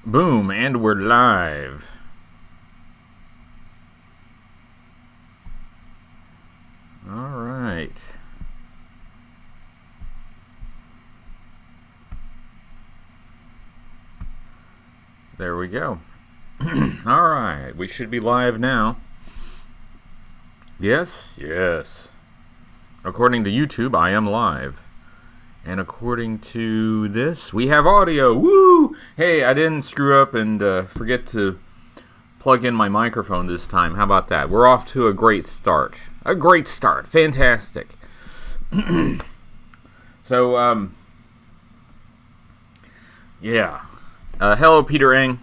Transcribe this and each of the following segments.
Boom, and we're live. All right. There we go. All right, we should be live now. Yes, yes. According to YouTube, I am live. And according to this, we have audio. Woo! Hey, I didn't screw up and forget to plug in my microphone this time. How about that? We're off to a great start. A great start. Fantastic. So, yeah. Hello, Peter Eng.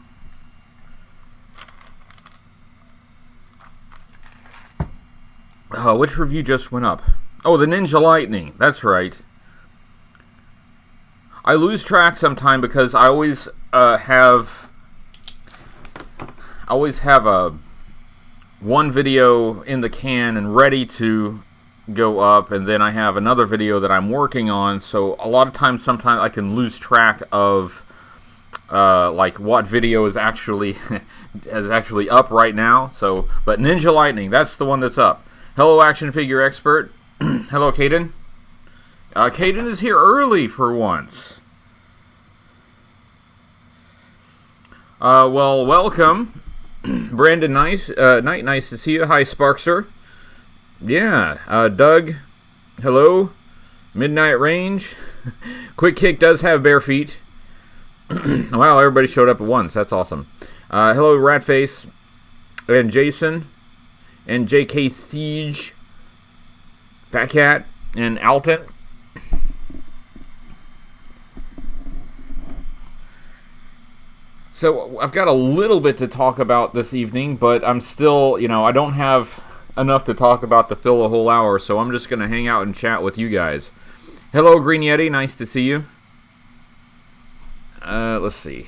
Which review just went up? Oh, the Ninja Lightning. That's right. I lose track sometime because I always have a one video in the can and ready to go up, and then I have another video that I'm working on. So a lot of times, sometimes I can lose track of like what video is actually up right now. So, but Ninja Lightning, that's the one that's up. Hello, action figure expert. Hello, Caden. Caden is here early for once. Well, welcome. Brandon, nice to see you. Hi, Sparkster. Yeah, Doug, hello. Midnight Range. Quick Kick does have bare feet. Wow, everybody showed up at once. That's awesome. Hello, Ratface, and Jason, and JK Siege, Fat Cat, and Alton. So I've got a little bit to talk about this evening, but I'm still, I don't have enough to talk about to fill a whole hour, so I'm just going to hang out and chat with you guys. Hello, Green Yeti. Nice to see you. Let's see.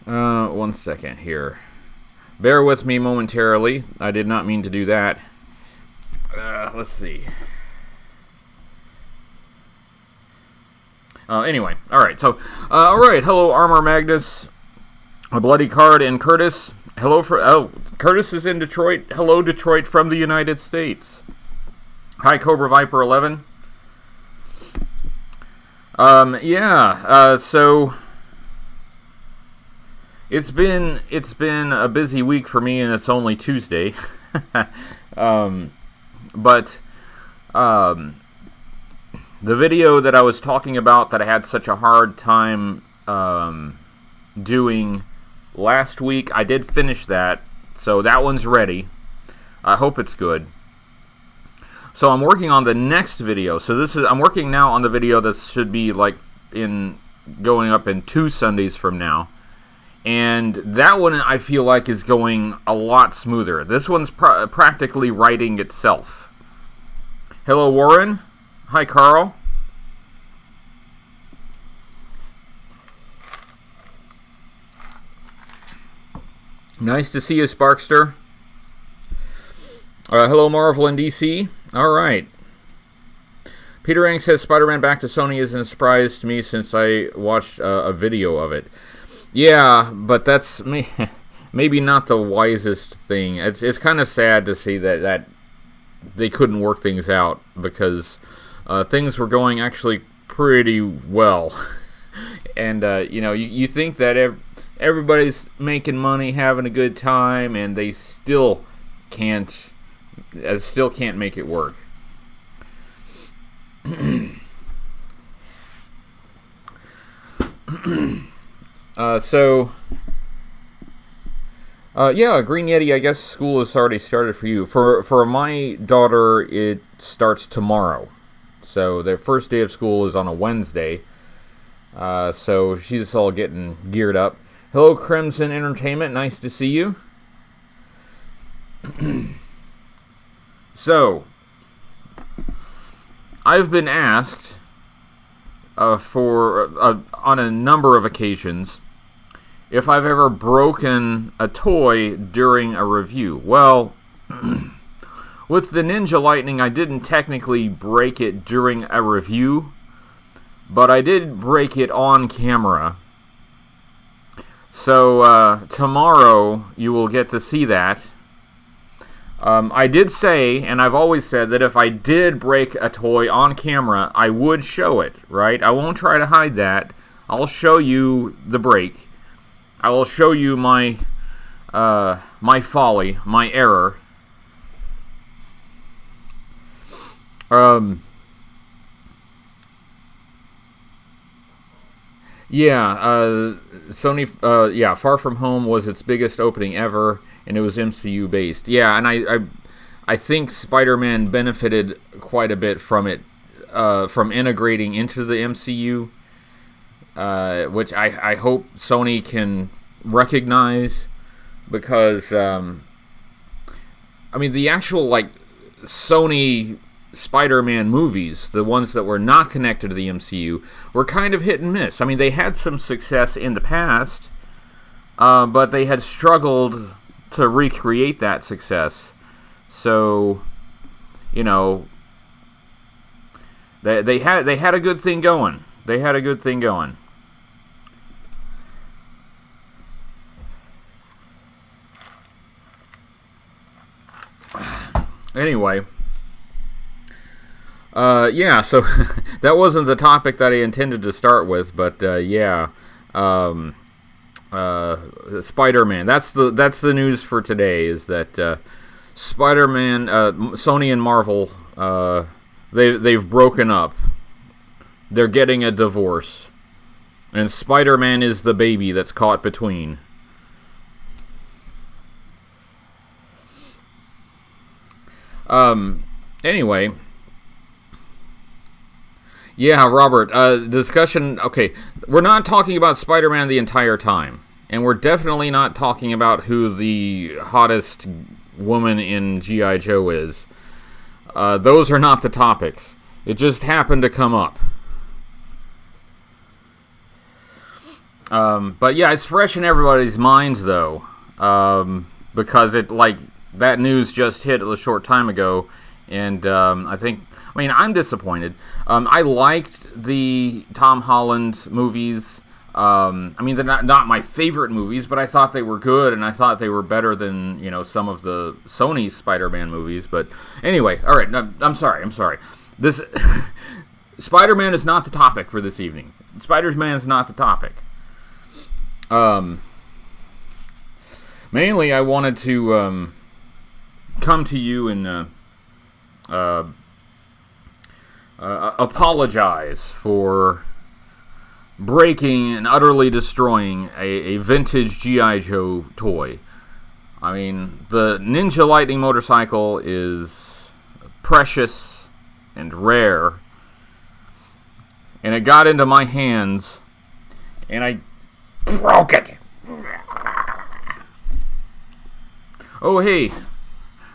One second here. Bear with me momentarily. I did not mean to do that. Let's see. Anyway, alright, so, alright, hello, Armor Magnus, a Bloody Card, and Curtis. Hello, Curtis is in Detroit. Hello, Detroit from the United States. Hi, Cobra Viper 11. So, it's been a busy week for me, and it's only Tuesday. The video that I was talking about that I had such a hard time doing last week, I did finish that, so that one's ready. I hope it's good. So I'm working on the next video. So I'm working now on the video that should be like going up in 2 Sundays from now. And that one I feel like is going a lot smoother. This one's practically writing itself. Hello, Warren. Hi, Carl. Nice to see you, Sparkster. Hello, Marvel and DC. All right. Peter Ang says Spider-Man Back to Sony isn't a surprise to me since I watched a video of it. Yeah, but that's maybe not the wisest thing. It's kind of sad to see that they couldn't work things out because things were going actually pretty well. And, you think that everybody's making money, having a good time, and they still can't make it work. Green Yeti, I guess school has already started for you. For my daughter, it starts tomorrow. So their first day of school is on a Wednesday. So she's all getting geared up. Hello, Crimson Entertainment. Nice to see you. So, I've been asked on a number of occasions if I've ever broken a toy during a review. Well, with the Ninja Lightning, I didn't technically break it during a review, but I did break it on camera. So tomorrow you will get to see that. I did say, and I've always said, that if I did break a toy on camera, I would show it, right? I won't try to hide that. I'll show you the break. I will show you my my folly, my error. Sony, Far From Home was its biggest opening ever, and it was MCU based. Yeah, and I think Spider-Man benefited quite a bit from it, from integrating into the MCU, which I hope Sony can recognize, because the actual Sony Spider-Man movies, the ones that were not connected to the MCU, were kind of hit and miss. I mean, they had some success in the past, but they had struggled to recreate that success. So, they had a good thing going. They had a good thing going. Anyway. So that wasn't the topic that I intended to start with, but Spider-Man. That's the news for today. Is that Spider-Man, Sony and Marvel, they've broken up. They're getting a divorce, and Spider-Man is the baby that's caught between. Anyway. Yeah, Robert, discussion... Okay, we're not talking about Spider-Man the entire time. And we're definitely not talking about who the hottest woman in G.I. Joe is. Those are not the topics. It just happened to come up. But yeah, it's fresh in everybody's minds, though. Because that news just hit a short time ago. And I'm disappointed. I liked the Tom Holland movies. They're not my favorite movies, but I thought they were good, and I thought they were better than, some of the Sony Spider-Man movies. But anyway, all right, no, I'm sorry. This Spider-Man is not the topic for this evening. Spider-Man is not the topic. Mainly, I wanted to come to you and apologize for breaking and utterly destroying a vintage G.I. Joe toy. I mean, the Ninja Lightning motorcycle is precious and rare, and it got into my hands, and I broke it. Oh, hey.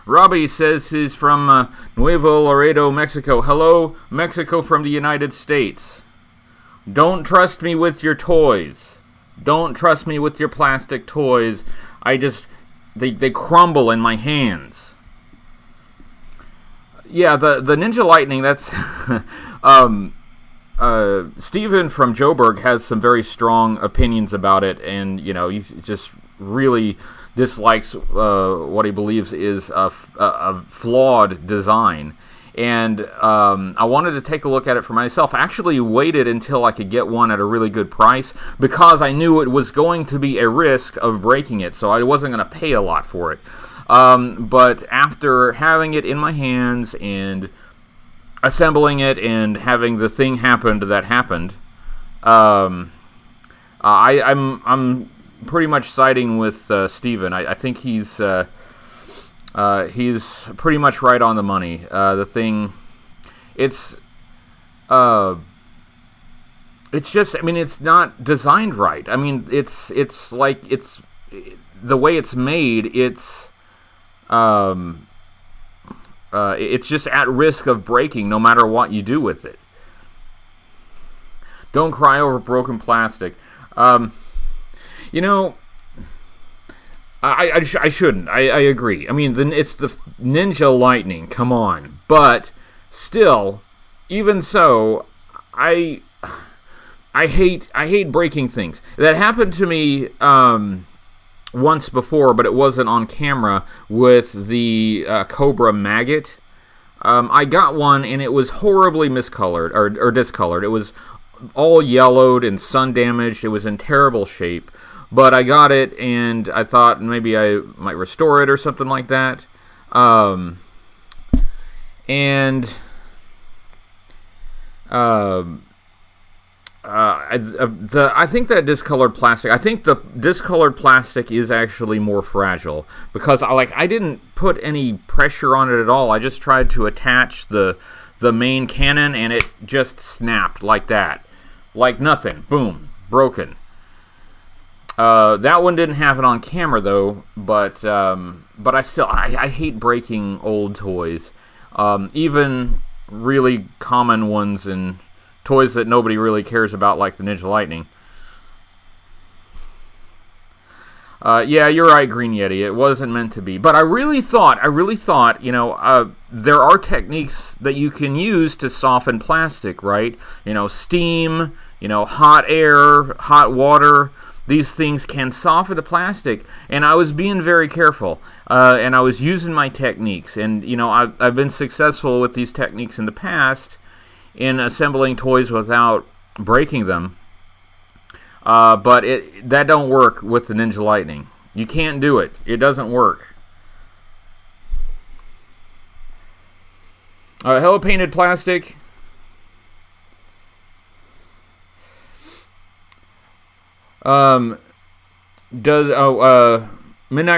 Robbie says he's from Nuevo Laredo, Mexico. Hello, Mexico from the United States. Don't trust me with your toys. Don't trust me with your plastic toys. They crumble in my hands. Yeah, the Ninja Lightning, that's... Steven from Joburg has some very strong opinions about it, and, he just really dislikes what he believes is a flawed design. And I wanted to take a look at it for myself. I actually waited until I could get one at a really good price because I knew it was going to be a risk of breaking it, so I wasn't going to pay a lot for it. But after having it in my hands and assembling it and having the thing that happened, I'm pretty much siding with Steven. I think he's pretty much right on the money. The thing, it's just, it's not designed right. It's the way it's made. It's just at risk of breaking no matter what you do with it. Don't cry over broken plastic. I shouldn't. I agree. It's the Ninja Lightning. Come on. But still, even so, I hate breaking things. That happened to me once before, but it wasn't on camera, with the Cobra maggot. I got one, and it was horribly miscolored, or discolored. It was all yellowed and sun damaged. It was in terrible shape. But I got it, and I thought maybe I might restore it or something like that. I think that discolored plastic. I think the discolored plastic is actually more fragile, because I didn't put any pressure on it at all. I just tried to attach the main cannon, and it just snapped like that, like nothing. Boom, broken. That one didn't happen on camera though, but I hate breaking old toys, even really common ones and toys that nobody really cares about, like the Ninja Lightning. Yeah, you're right, Green Yeti. It wasn't meant to be. But I really thought, there are techniques that you can use to soften plastic, right? Steam, hot air, hot water. These things can soften the plastic, and I was being very careful, and I was using my techniques, and I've been successful with these techniques in the past in assembling toys without breaking them, but that don't work with the Ninja Lightning. You can't do it. It doesn't work. Hello, Painted Plastic. Midnight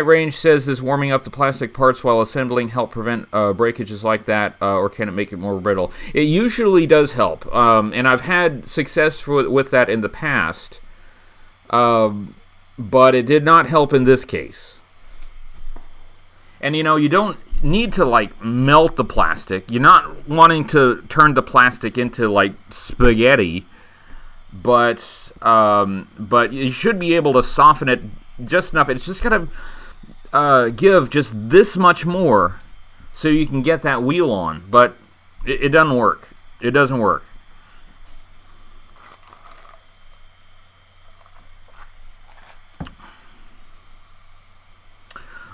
Range says, does warming up the plastic parts while assembling help prevent breakages like that, or can it make it more brittle? It usually does help, and I've had success with that in the past, but it did not help in this case. And you don't need to melt the plastic. You're not wanting to turn the plastic into spaghetti. But you should be able to soften it just enough. It's just got to give just this much more so you can get that wheel on. But it doesn't work. It doesn't work.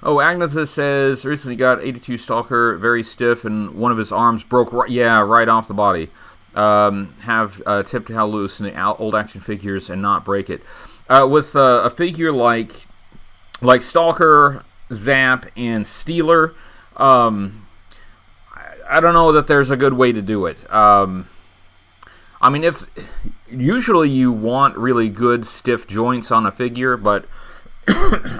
Oh, Agnetha says, recently got 82 Stalker, very stiff, and one of his arms broke right off the body. Have tip to how loose in the old action figures and not break it. With a figure like Stalker, Zap, and Steeler, I don't know that there's a good way to do it. If usually you want really good stiff joints on a figure, but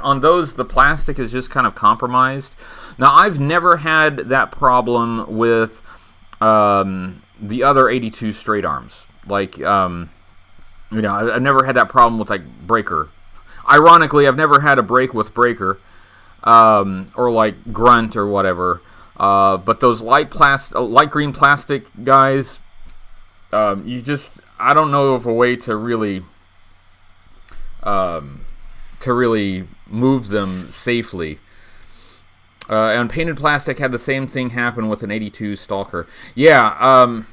on those the plastic is just kind of compromised. Now I've never had that problem with the other 82 straight arms. I've never had that problem with Breaker. Ironically, I've never had a break with Breaker, or Grunt or whatever. But those light green plastic guys, I don't know of a way to really move them safely. And Painted Plastic had the same thing happen with an 82 Stalker. Yeah,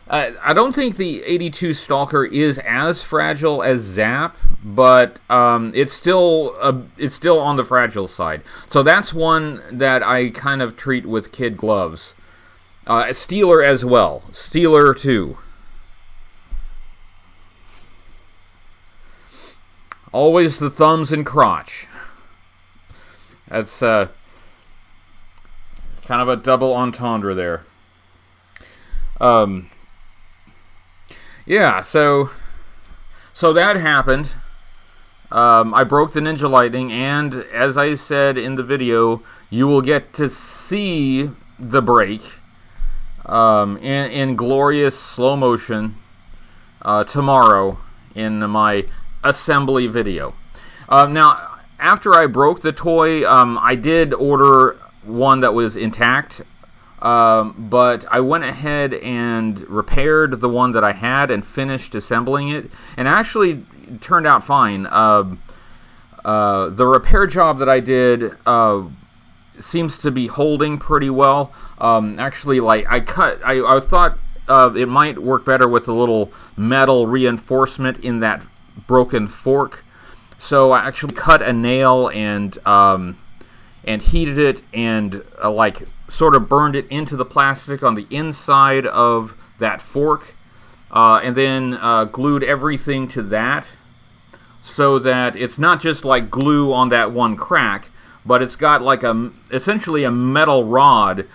I don't think the 82 Stalker is as fragile as Zap, but it's still on the fragile side. So that's one that I kind of treat with kid gloves. Steeler as well. Steeler too. Always the thumbs and crotch. That's kind of a double entendre there. Yeah, so that happened. I broke the Ninja Lightning, and as I said in the video, you will get to see the break in glorious slow motion tomorrow in my assembly video. Now, after I broke the toy, I did order one that was intact, but I went ahead and repaired the one that I had and finished assembling it, and actually it turned out fine. The repair job that I did seems to be holding pretty well. Actually, I thought it might work better with a little metal reinforcement in that broken fork. So I actually cut a nail and heated it and like sort of burned it into the plastic on the inside of that fork, and then glued everything to that, so that it's not just like glue on that one crack, but it's got like essentially a metal rod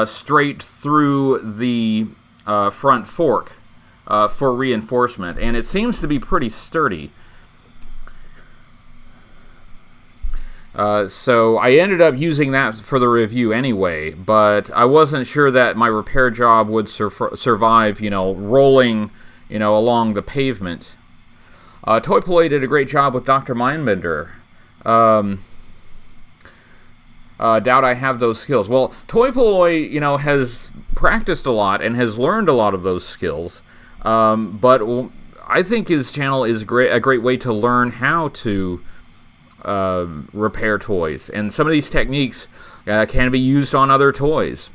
straight through the front fork for reinforcement, and it seems to be pretty sturdy. So I ended up using that for the review anyway, but I wasn't sure that my repair job would survive, rolling, along the pavement. Toy Ploy did a great job with Dr. Mindbender. Doubt I have those skills. Well, Toy Ploy, has practiced a lot and has learned a lot of those skills, but I think his channel is a great way to learn how to repair toys, and some of these techniques can be used on other toys.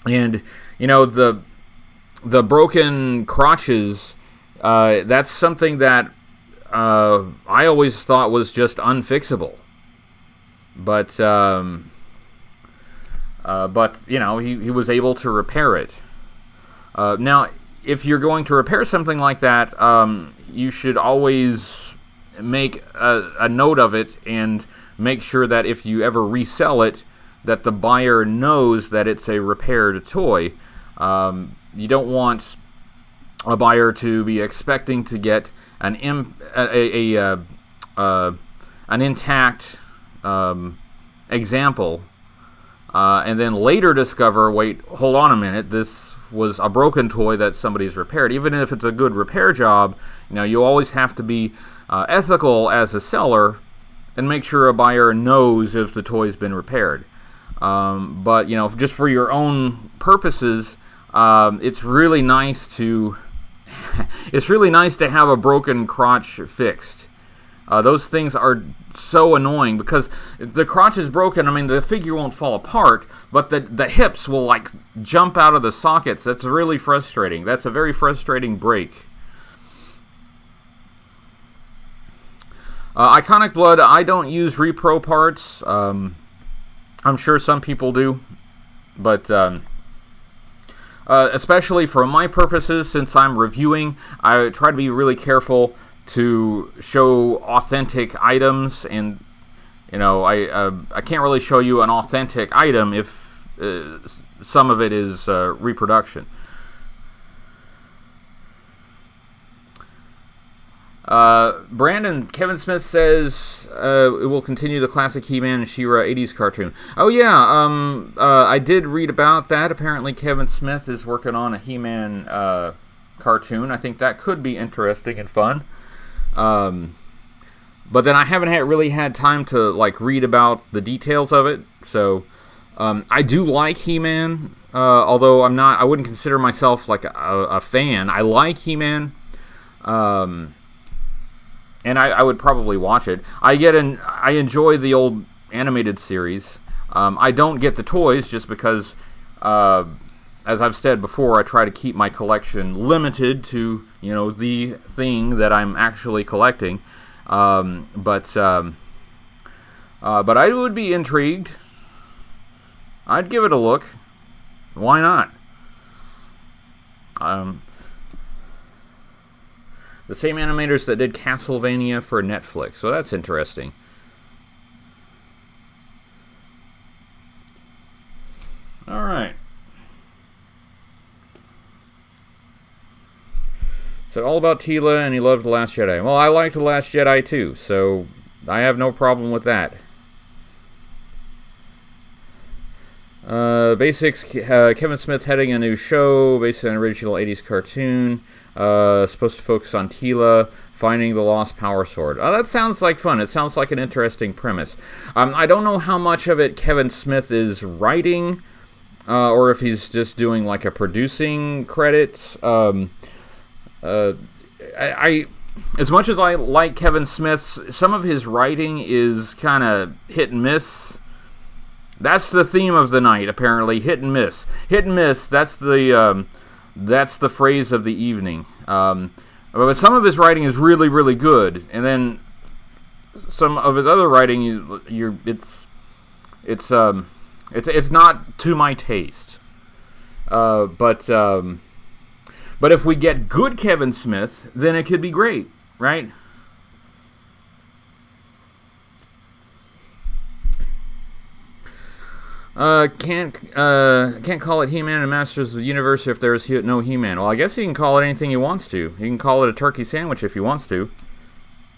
And the broken crotches, that's something that I always thought was just unfixable, but he was able to repair it. Now, if you're going to repair something like that, you should always make a note of it and make sure that if you ever resell it, that the buyer knows that it's a repaired toy. You don't want a buyer to be expecting to get an intact example, and then later discover, wait, hold on a minute, this was a broken toy that somebody's repaired. Even if it's a good repair job, you always have to be ethical as a seller and make sure a buyer knows if the toy's been repaired. But just for your own purposes, it's really nice to have a broken crotch fixed. Those things are so annoying because if the crotch is broken, the figure won't fall apart, but the hips will like jump out of the sockets. That's really frustrating. That's a very frustrating break. Iconic Blood, I don't use repro parts. I'm sure some people do, but especially for my purposes, since I'm reviewing, I try to be really careful to show authentic items, and I can't really show you an authentic item if some of it is reproduction. Kevin Smith says it will continue the classic He-Man and She-Ra 80s cartoon. Oh yeah, I did read about that. Apparently Kevin Smith is working on a He-Man cartoon. I think that could be interesting and fun. But then I haven't really had time to read about the details of it. So I do like He-Man, although I wouldn't consider myself a fan. I like He-Man. And I would probably watch it. I enjoy the old animated series. I don't get the toys just because, as I've said before, I try to keep my collection limited to the thing that I'm actually collecting. But I would be intrigued. I'd give it a look. Why not? The same animators that did Castlevania for Netflix. So that's interesting. All right. So all about Tila, and he loved The Last Jedi. Well, I liked The Last Jedi too, so I have no problem with that. Basics, Kevin Smith heading a new show based on an original 80s cartoon. Supposed to focus on Tila finding the lost power sword. That sounds like fun. It sounds like an interesting premise. I don't know how much of it Kevin Smith is writing, or if he's just doing a producing credit. I as much as I like Kevin Smith's, some of his writing is kind of hit and miss. That's the theme of the night, apparently. Hit and miss. Hit and miss, that's the that's the phrase of the evening. But some of his writing is really, really good, and then some of his other writing, it's not to my taste. But if we get good Kevin Smith, then it could be great, right? Can't call it He-Man and Masters of the Universe if there's no He-Man. Well, I guess he can call it anything he wants to. He can call it a turkey sandwich if he wants to.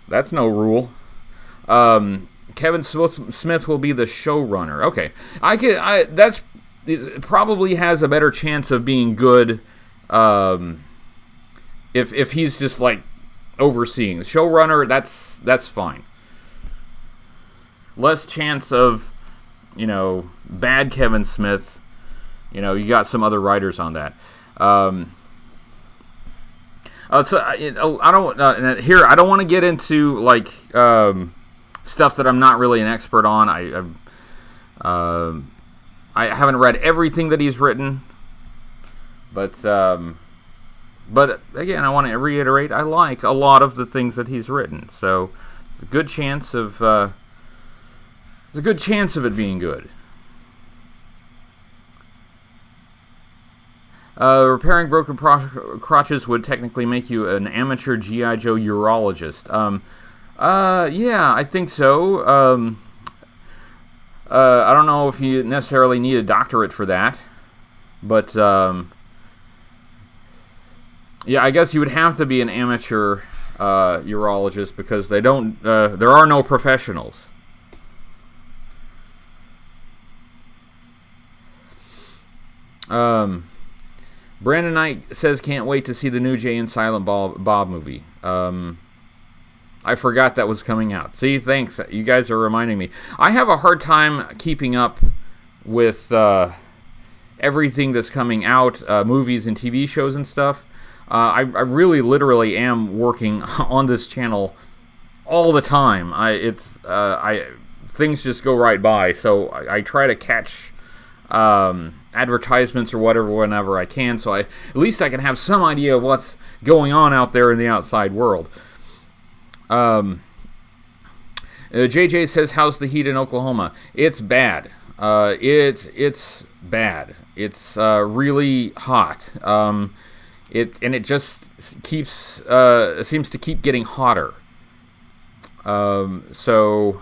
That's no rule. Kevin Smith will be the showrunner. Okay, that's it probably has a better chance of being good if he's just like overseeing the showrunner. That's fine. Less chance of bad Kevin Smith. You got some other writers on that. So I don't want to get into like stuff that I'm not really an expert on. I haven't read everything that he's written, but again, I want to reiterate, I like a lot of the things that he's written. So it's a good chance of it being good. Repairing broken crotches would technically make you an amateur G.I. Joe urologist. Yeah, I think so. I don't know if you necessarily need a doctorate for that, but yeah, I guess you would have to be an amateur urologist because there are no professionals. Brandon Knight says can't wait to see the new Jay and Silent Bob movie. I forgot that was coming out. See, thanks. You guys are reminding me. I have a hard time keeping up with everything that's coming out, movies and TV shows and stuff. I really, literally am working on this channel all the time. Things just go right by, so I try to catch advertisements or whatever whenever I can, so at least I can have some idea of what's going on out there in the outside world. JJ says, how's the heat in Oklahoma? It's bad. It's bad. It's really hot. It just keeps seems to keep getting hotter. So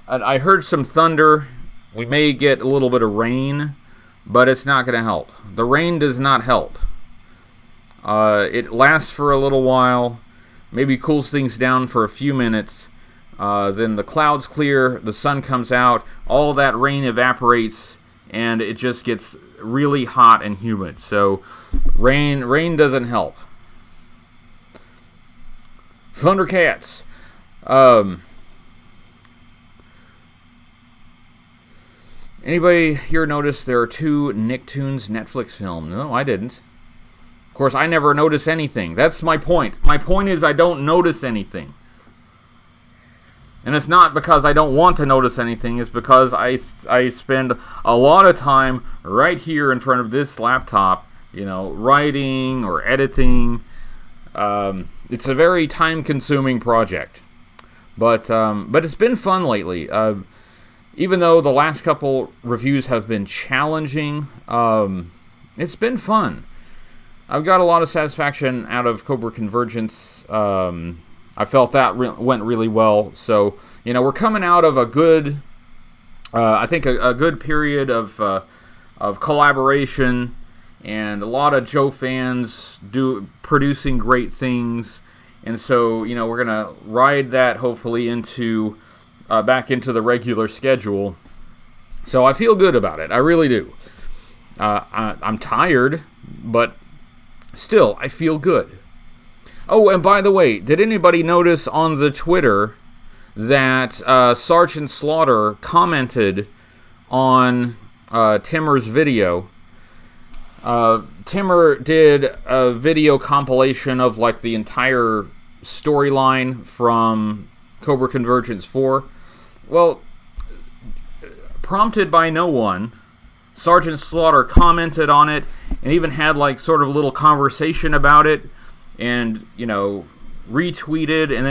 I heard some thunder. We may get a little bit of rain, but it's not going to help. The rain does not help. It lasts for a little while, maybe cools things down for a few minutes. Then the clouds clear, the sun comes out, all that rain evaporates, and it just gets really hot and humid. So rain doesn't help. Thundercats. Anybody here notice there are 2 Nicktoons Netflix films? No, I didn't. Of course, I never notice anything. That's my point. My point is I don't notice anything. And it's not because I don't want to notice anything. It's because I spend a lot of time right here in front of this laptop, writing or editing. It's a very time-consuming project. But it's been fun lately. Even though the last couple reviews have been challenging, it's been fun. I've got a lot of satisfaction out of Cobra Convergence. I felt that went really well. So, we're coming out of a good, I think a good period of collaboration and a lot of Joe fans producing great things. And so, we're going to ride that hopefully into back into the regular schedule. So I feel good about it. I really do. I'm tired, but still, I feel good. Oh, and by the way, did anybody notice on the Twitter that Sergeant Slaughter commented on Timmer's video? Timmer did a video compilation of like the entire storyline from Cobra Convergence 4. Well, prompted by no one, Sergeant Slaughter commented on it and even had like sort of a little conversation about it, and retweeted, and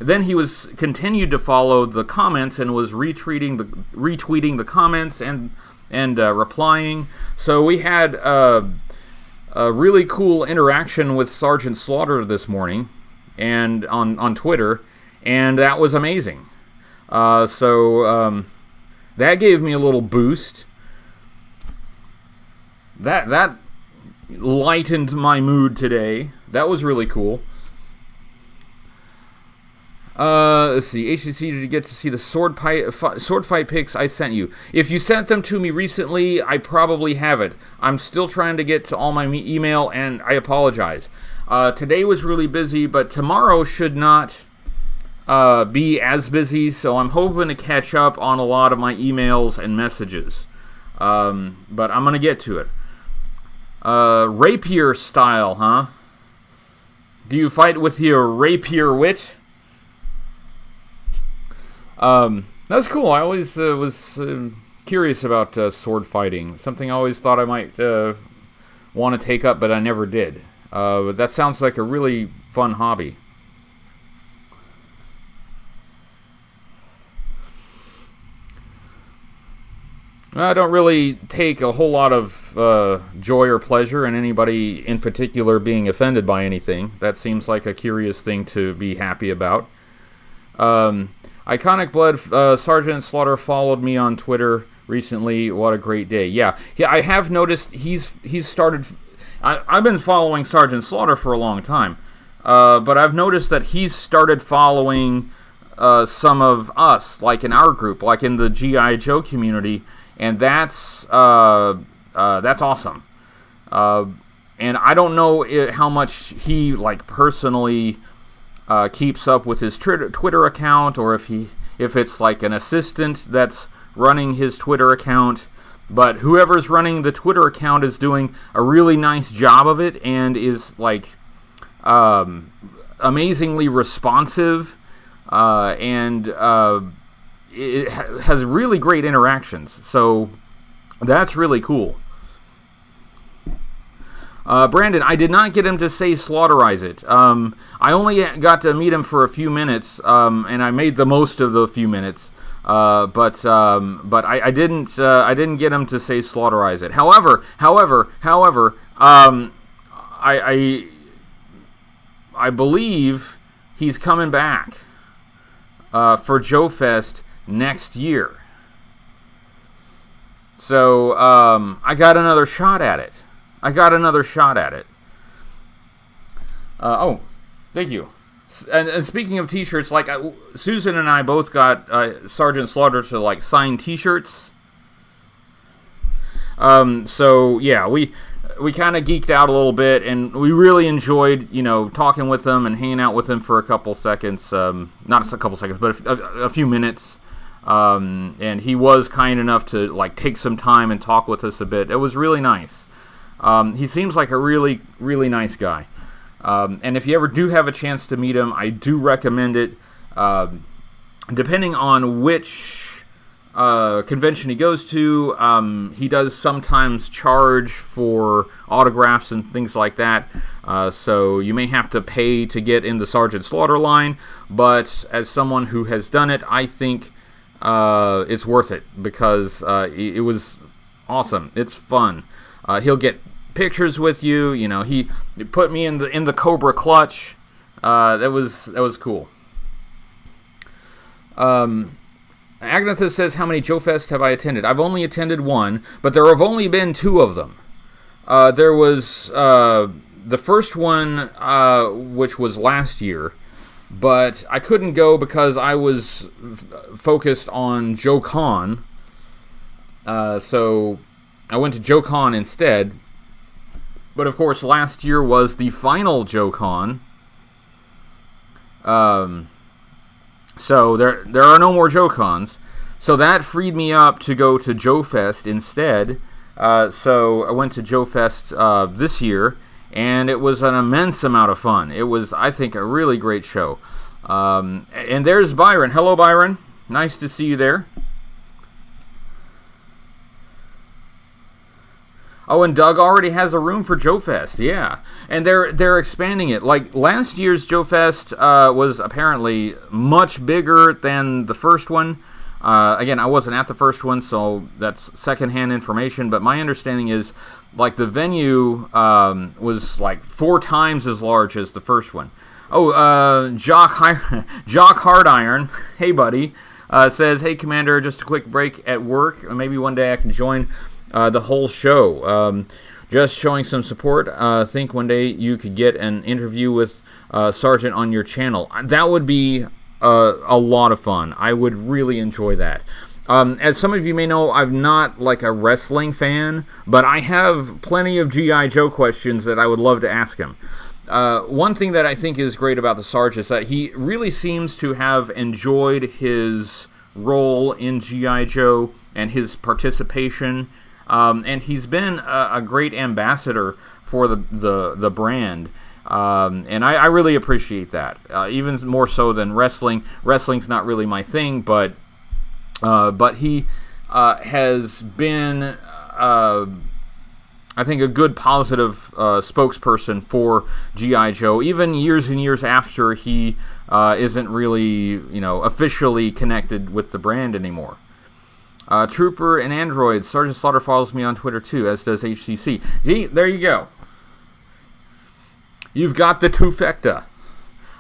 then he was continued to follow the comments and was retweeting the comments and replying. So we had a really cool interaction with Sergeant Slaughter this morning and on Twitter, and that was amazing. So that gave me a little boost. That lightened my mood today. That was really cool. Let's see. HCC, did you get to see the sword fight pics I sent you? If you sent them to me recently, I probably haven't. I'm still trying to get to all my email, and I apologize. Today was really busy, but tomorrow should not be as busy, so I'm hoping to catch up on a lot of my emails and messages. But I'm going to get to it. Rapier style, huh? Do you fight with your rapier wit? That's cool. I always was curious about sword fighting. Something I always thought I might want to take up, but I never did. But that sounds like a really fun hobby. I don't really take a whole lot of joy or pleasure in anybody in particular being offended by anything. That seems like a curious thing to be happy about. Iconic Blood, Sergeant Slaughter followed me on Twitter recently. What a great day. Yeah, I have noticed he's started... I've been following Sergeant Slaughter for a long time, but I've noticed that he's started following some of us, like in our group, like in the G.I. Joe community, and that's awesome. And I don't know how much he personally keeps up with his Twitter account, or if it's like an assistant that's running his Twitter account. But whoever's running the Twitter account is doing a really nice job of it, and is amazingly responsive, and it has really great interactions. So that's really cool. Brandon, I did not get him to say slaughterize it. I only got to meet him for a few minutes, and I made the most of the few minutes. But I didn't get him to say slaughterize it. However, I believe he's coming back for Joe Fest next year. So I got another shot at it. Oh, thank you. And speaking of T-shirts, Susan and I both got Sergeant Slaughter to sign T-shirts. So yeah, we kind of geeked out a little bit, and we really enjoyed talking with him and hanging out with him for a couple seconds. Not a couple seconds, but a few minutes. And he was kind enough to take some time and talk with us a bit. It was really nice. He seems like a really, really nice guy. And if you ever do have a chance to meet him, I do recommend it. Depending on which convention he goes to, he does sometimes charge for autographs and things like that. So you may have to pay to get in the Sergeant Slaughter line, but as someone who has done it, I think it's worth it, because it was awesome. It's fun. He'll get pictures with you. He put me in the Cobra clutch. That was cool. Agnetha says, how many Joe Fest have I attended? I've only attended one, but there have only been two of them. There was the first one, which was last year, but I couldn't go because I was focused on Joe Con. So I went to Joe Con instead. But of course, last year was the final Joe Con. So there are no more Joe Cons. So that freed me up to go to Joe Fest instead. So I went to Joe Fest this year, and it was an immense amount of fun. It was, I think, a really great show. And there's Byron. Hello, Byron. Nice to see you there. Oh, and Doug already has a room for Joe Fest, yeah. And they're expanding it. Like, last year's Joe Fest was apparently much bigger than the first one. Again, I wasn't at the first one, so that's secondhand information, but my understanding is, like, the venue was, like, 4 times as large as the first one. Oh, Jock Hardiron, hey, buddy, says, hey, Commander, just a quick break at work. Maybe one day I can join the whole show. Just showing some support. Think one day you could get an interview with Sergeant on your channel. That would be a lot of fun. I would really enjoy that. As some of you may know, I'm not like a wrestling fan, but I have plenty of G.I. Joe questions that I would love to ask him. One thing that I think is great about the Sarge is that he really seems to have enjoyed his role in G.I. Joe and his participation, and he's been a great ambassador for the brand. And I really appreciate that, even more so than wrestling. Wrestling's not really my thing, but he has been, I think, a good positive spokesperson for G.I. Joe, even years and years after he isn't really, officially connected with the brand anymore. Trooper and Android, Sergeant Slaughter follows me on Twitter too, as does HCC. See, there you go. You've got the trifecta.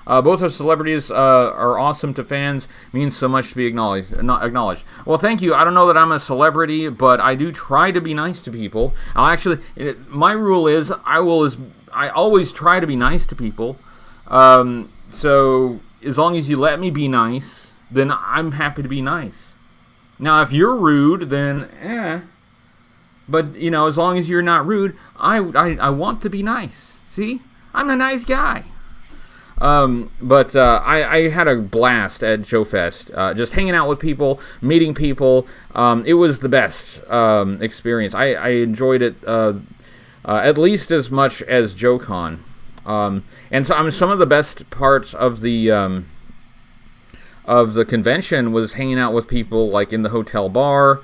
Both our celebrities are awesome to fans. Means so much to be acknowledged. Well, thank you. I don't know that I'm a celebrity, but I do try to be nice to people. My rule is I always try to be nice to people. So as long as you let me be nice, then I'm happy to be nice. Now, if you're rude, then But as long as you're not rude, I want to be nice. See, I'm a nice guy. But I had a blast at Joe Fest, just hanging out with people, meeting people. It was the best experience. I enjoyed it at least as much as JoeCon. And so some of the best parts of the convention was hanging out with people, like in the hotel bar,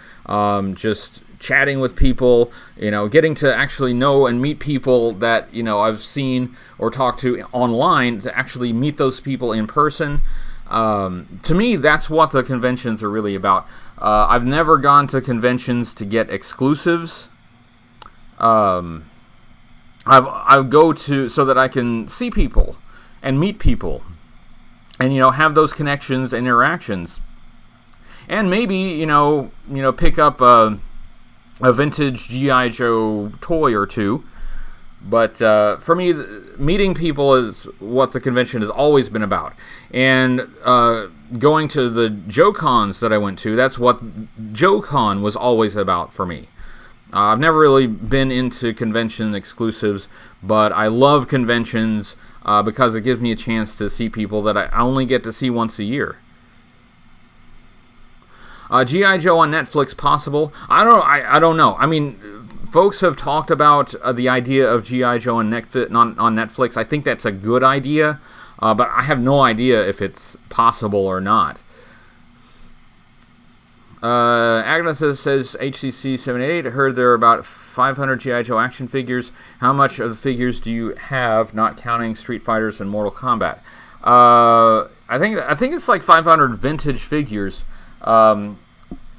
just chatting with people, getting to actually know and meet people that, I've seen or talked to online, to actually meet those people in person. To me, that's what the conventions are really about. I've never gone to conventions to get exclusives. I go to so that I can see people and meet people and, have those connections and interactions. And maybe, pick up a vintage G.I. Joe toy or two. But for me, meeting people is what the convention has always been about. And going to the JoeCons that I went to, that's what JoeCon was always about for me. I've never really been into convention exclusives, but I love conventions because it gives me a chance to see people that I only get to see once a year. G.I. Joe on Netflix possible? I don't know. I mean, folks have talked about the idea of G.I. Joe on Netflix. I think that's a good idea, but I have no idea if it's possible or not. Agnes says HCC788. I heard there are about 500 G.I. Joe action figures. How much of the figures do you have, not counting Street Fighters and Mortal Kombat? I think it's like 500 vintage figures.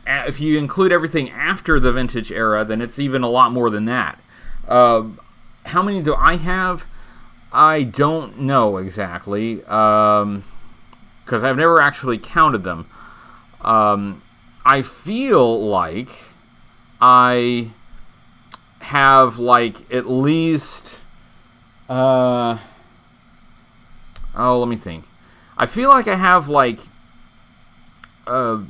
If you include everything after the vintage era, then it's even a lot more than that. How many do I have? I don't know exactly, because I've never actually counted them. I feel like I have like at least let me think. I feel like I have like I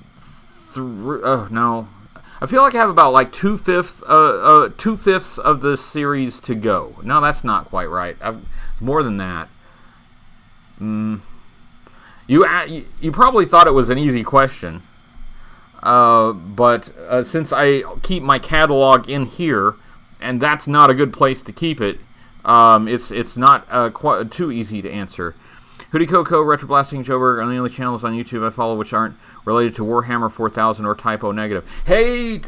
feel like I have about like 2/5 of the series to go. No, that's not quite right. More than that. You probably thought it was an easy question. But since I keep my catalog in here, and that's not a good place to keep it, it's not quite too easy to answer. Hoodie Coco, Retro Blasting, Joburg are the only channels on YouTube I follow which aren't related to Warhammer 4000 or Typo Negative. Hey,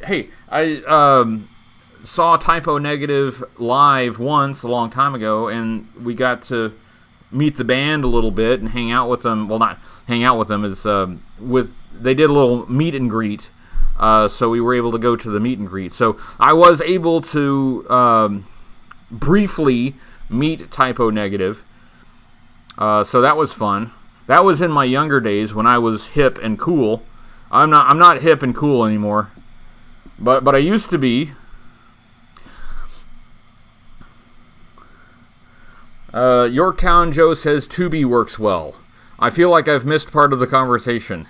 saw Typo Negative live once a long time ago, and we got to meet the band a little bit and hang out with them. Well, not hang out with them, they did a little meet and greet, so we were able to go to the meet and greet. So I was able to briefly meet Typo Negative, so that was fun. That was in my younger days when I was hip and cool. I'm not hip and cool anymore, but I used to be. Yorktown Joe says Tubi works well. I feel like I've missed part of the conversation.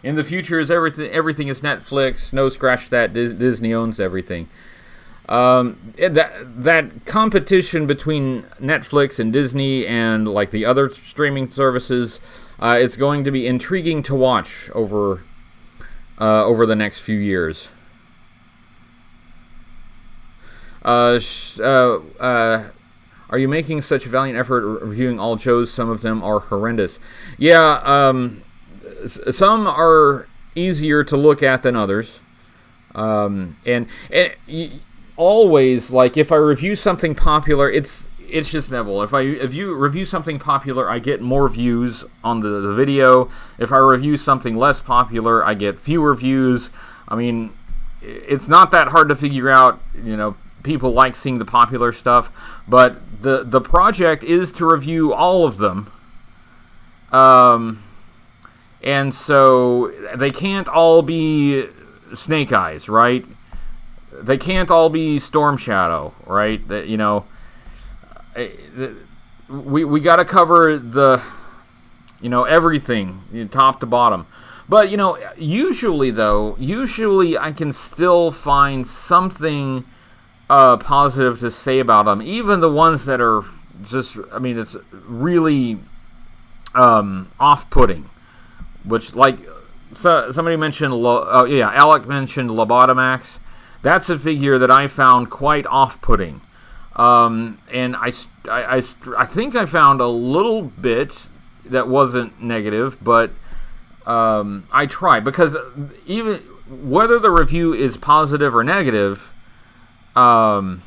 In the future, is everything is Netflix. No, scratch that. Disney owns everything. That competition between Netflix and Disney and like the other streaming services, it's going to be intriguing to watch over the next few years. Are you making such a valiant effort reviewing all shows? Some of them are horrendous. Yeah, some are easier to look at than others. And always, like, if I review something popular, it's just Neville. If you review something popular, I get more views on the video. If I review something less popular, I get fewer views. I mean, it's not that hard to figure out, people like seeing the popular stuff, but the project is to review all of them. And so they can't all be Snake Eyes, right? They can't all be Storm Shadow, right? We got to cover the, everything, top to bottom. But, usually I can still find something positive to say about them. Even the ones that are just, it's really off-putting. Which, like, somebody mentioned, Alec mentioned Lobotomax. That's a figure that I found quite off-putting. And I think I found a little bit that wasn't negative, but I tried. Because even whether the review is positive or negative, I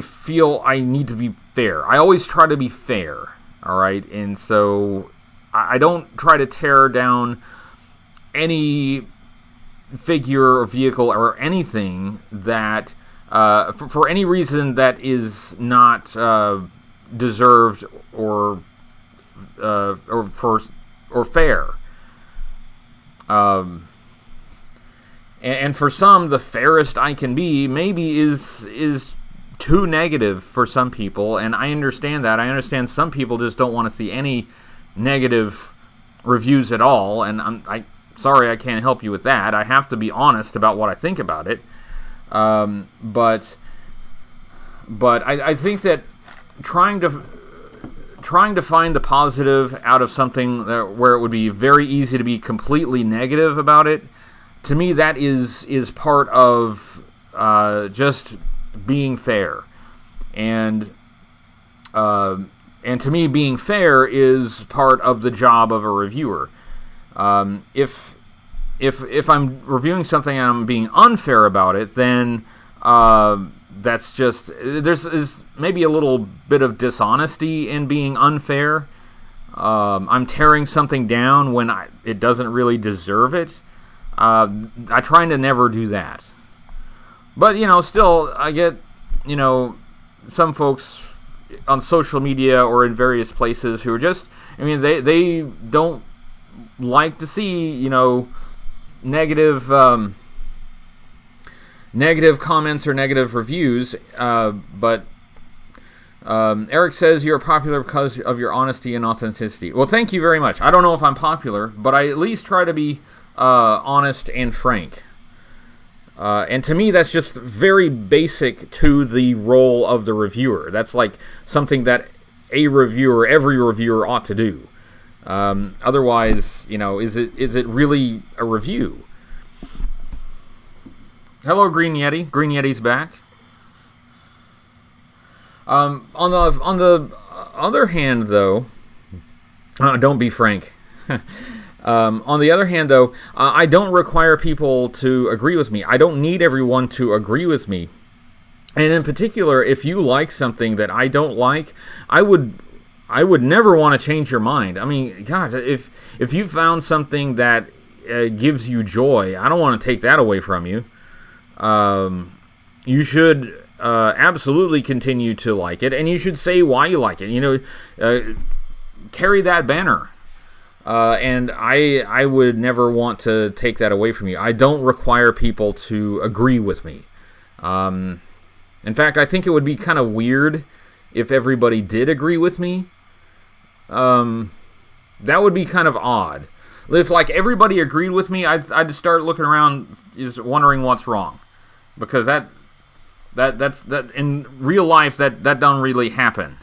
feel I need to be fair. I always try to be fair, all right? And so I don't try to tear down any figure or vehicle or anything that, for any reason that is not deserved or fair. And for some, the fairest I can be maybe is too negative for some people, and I understand that. I understand some people just don't want to see any negative reviews at all, and I'm sorry I can't help you with that. I have to be honest about what I think about it. But I think that trying to find the positive out of something where it would be very easy to be completely negative about it, to me that is part of just being fair. And to me, being fair is part of the job of a reviewer. If I'm reviewing something and I'm being unfair about it, then that's just, there's maybe a little bit of dishonesty in being unfair. I'm tearing something down when it doesn't really deserve it. I try to never do that. But, still, I get, some folks on social media or in various places who are just, they don't like to see, negative comments or negative reviews, but Eric says you're popular because of your honesty and authenticity. Well, thank you very much. I don't know if I'm popular, but I at least try to be honest and frank. And to me, that's just very basic to the role of the reviewer. That's like something that every reviewer ought to do. Otherwise, is it really a review? Hello, Green Yeti. Green Yeti's back. On the other hand, though, don't be frank. On the other hand, though, I don't require people to agree with me. I don't need everyone to agree with me. And in particular, if you like something that I don't like, I would never want to change your mind. I mean, God, if you found something that gives you joy, I don't want to take that away from you. You should absolutely continue to like it, and you should say why you like it. You know, carry that banner. And I would never want to take that away from you. I don't require people to agree with me. In fact, I think it would be kind of weird if everybody did agree with me. That would be kind of odd. If like everybody agreed with me, I'd start looking around, just wondering what's wrong, because that's in real life that don't really happen.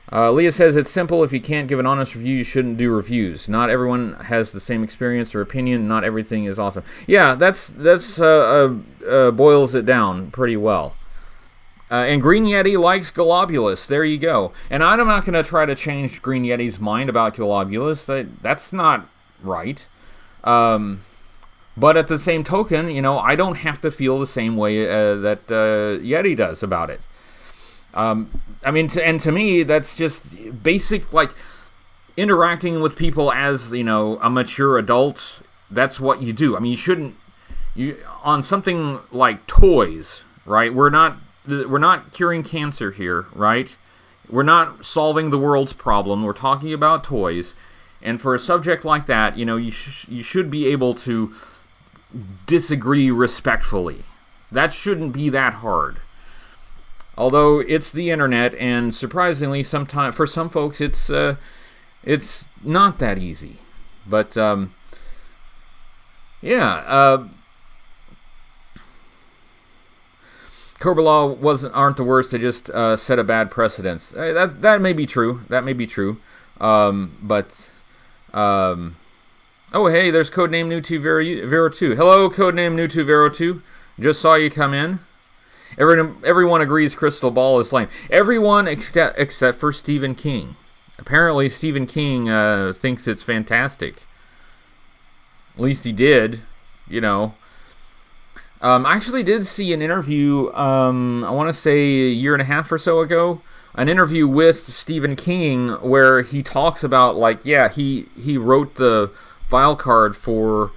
Leah says it's simple. If you can't give an honest review, you shouldn't do reviews. Not everyone has the same experience or opinion. Not everything is awesome. Yeah, that's boils it down pretty well. And Green Yeti likes Globulus. There you go. And I'm not going to try to change Green Yeti's mind about Globulus. That's not right. But at the same token, you know, I don't have to feel the same way that Yeti does about it. I mean, to me, that's just basic, like, interacting with people as, you know, a mature adult. That's what you do. I mean, on something like toys, right? We're not curing cancer here, right? We're not solving the world's problem. We're talking about toys. And for a subject like that, you know, you should be able to disagree respectfully. That shouldn't be that hard. Although it's the internet, and surprisingly, sometimes for some folks, it's not that easy. But Cobra Law aren't the worst. They just set a bad precedence. That may be true. That may be true. Oh, hey, there's Codename New2Vero2. Hello, Codename New2Vero2. Just saw you come in. Everyone agrees Crystal Ball is lame. Everyone except for Stephen King. Apparently, Stephen King thinks it's fantastic. At least he did, you know. I actually did see an interview, I want to say a year and a half or so ago, an interview with Stephen King where he talks about, like, yeah, he wrote the file card for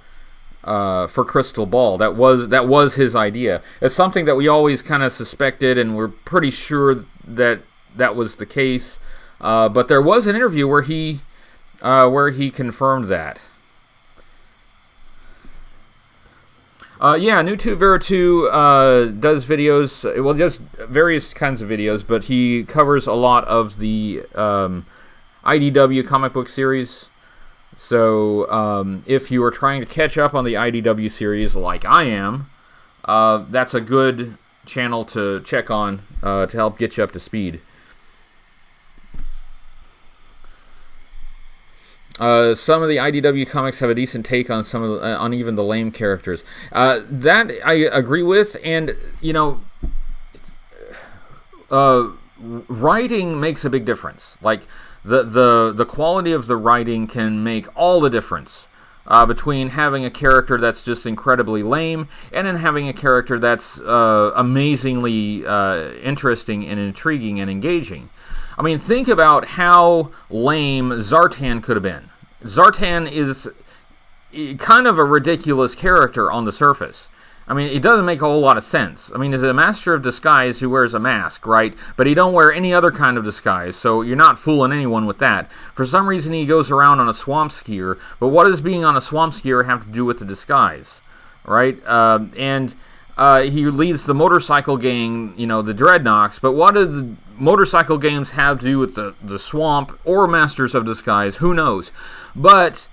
Crystal Ball. That was his idea. It's something that we always kind of suspected, and we're pretty sure that was the case. But there was an interview where he confirmed that. New2Vero2 does videos, well, just various kinds of videos, but he covers a lot of the IDW comic book series. So, if you are trying to catch up on the IDW series like I am, that's a good channel to check on to help get you up to speed. Some of the IDW comics have a decent take on on even the lame characters. That I agree with, and you know, writing makes a big difference. Like the quality of the writing can make all the difference between having a character that's just incredibly lame and then having a character that's amazingly interesting and intriguing and engaging. I mean, think about how lame Zartan could have been. Zartan is kind of a ridiculous character on the surface. I mean, it doesn't make a whole lot of sense. I mean, he's a master of disguise who wears a mask, right? But he don't wear any other kind of disguise, so you're not fooling anyone with that. For some reason, he goes around on a swamp skier, but what does being on a swamp skier have to do with the disguise, right? He leads the motorcycle gang, you know, the Dreadnoks, but what do the motorcycle games have to do with the swamp or Masters of Disguise? Who knows? But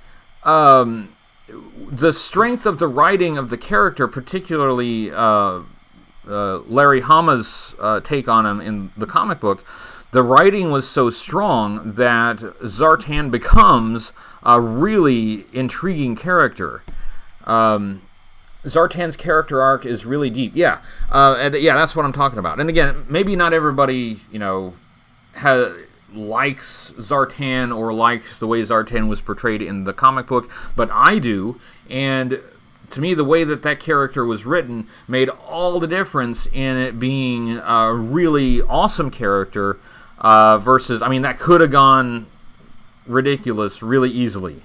the strength of the writing of the character, particularly Larry Hama's take on him in the comic book, the writing was so strong that Zartan becomes a really intriguing character. Zartan's character arc is really deep. Yeah, that's what I'm talking about. And again, maybe not everybody, you know, likes Zartan or likes the way Zartan was portrayed in the comic book, but I do, and to me, the way that character was written made all the difference in it being a really awesome character versus, I mean, that could have gone ridiculous really easily.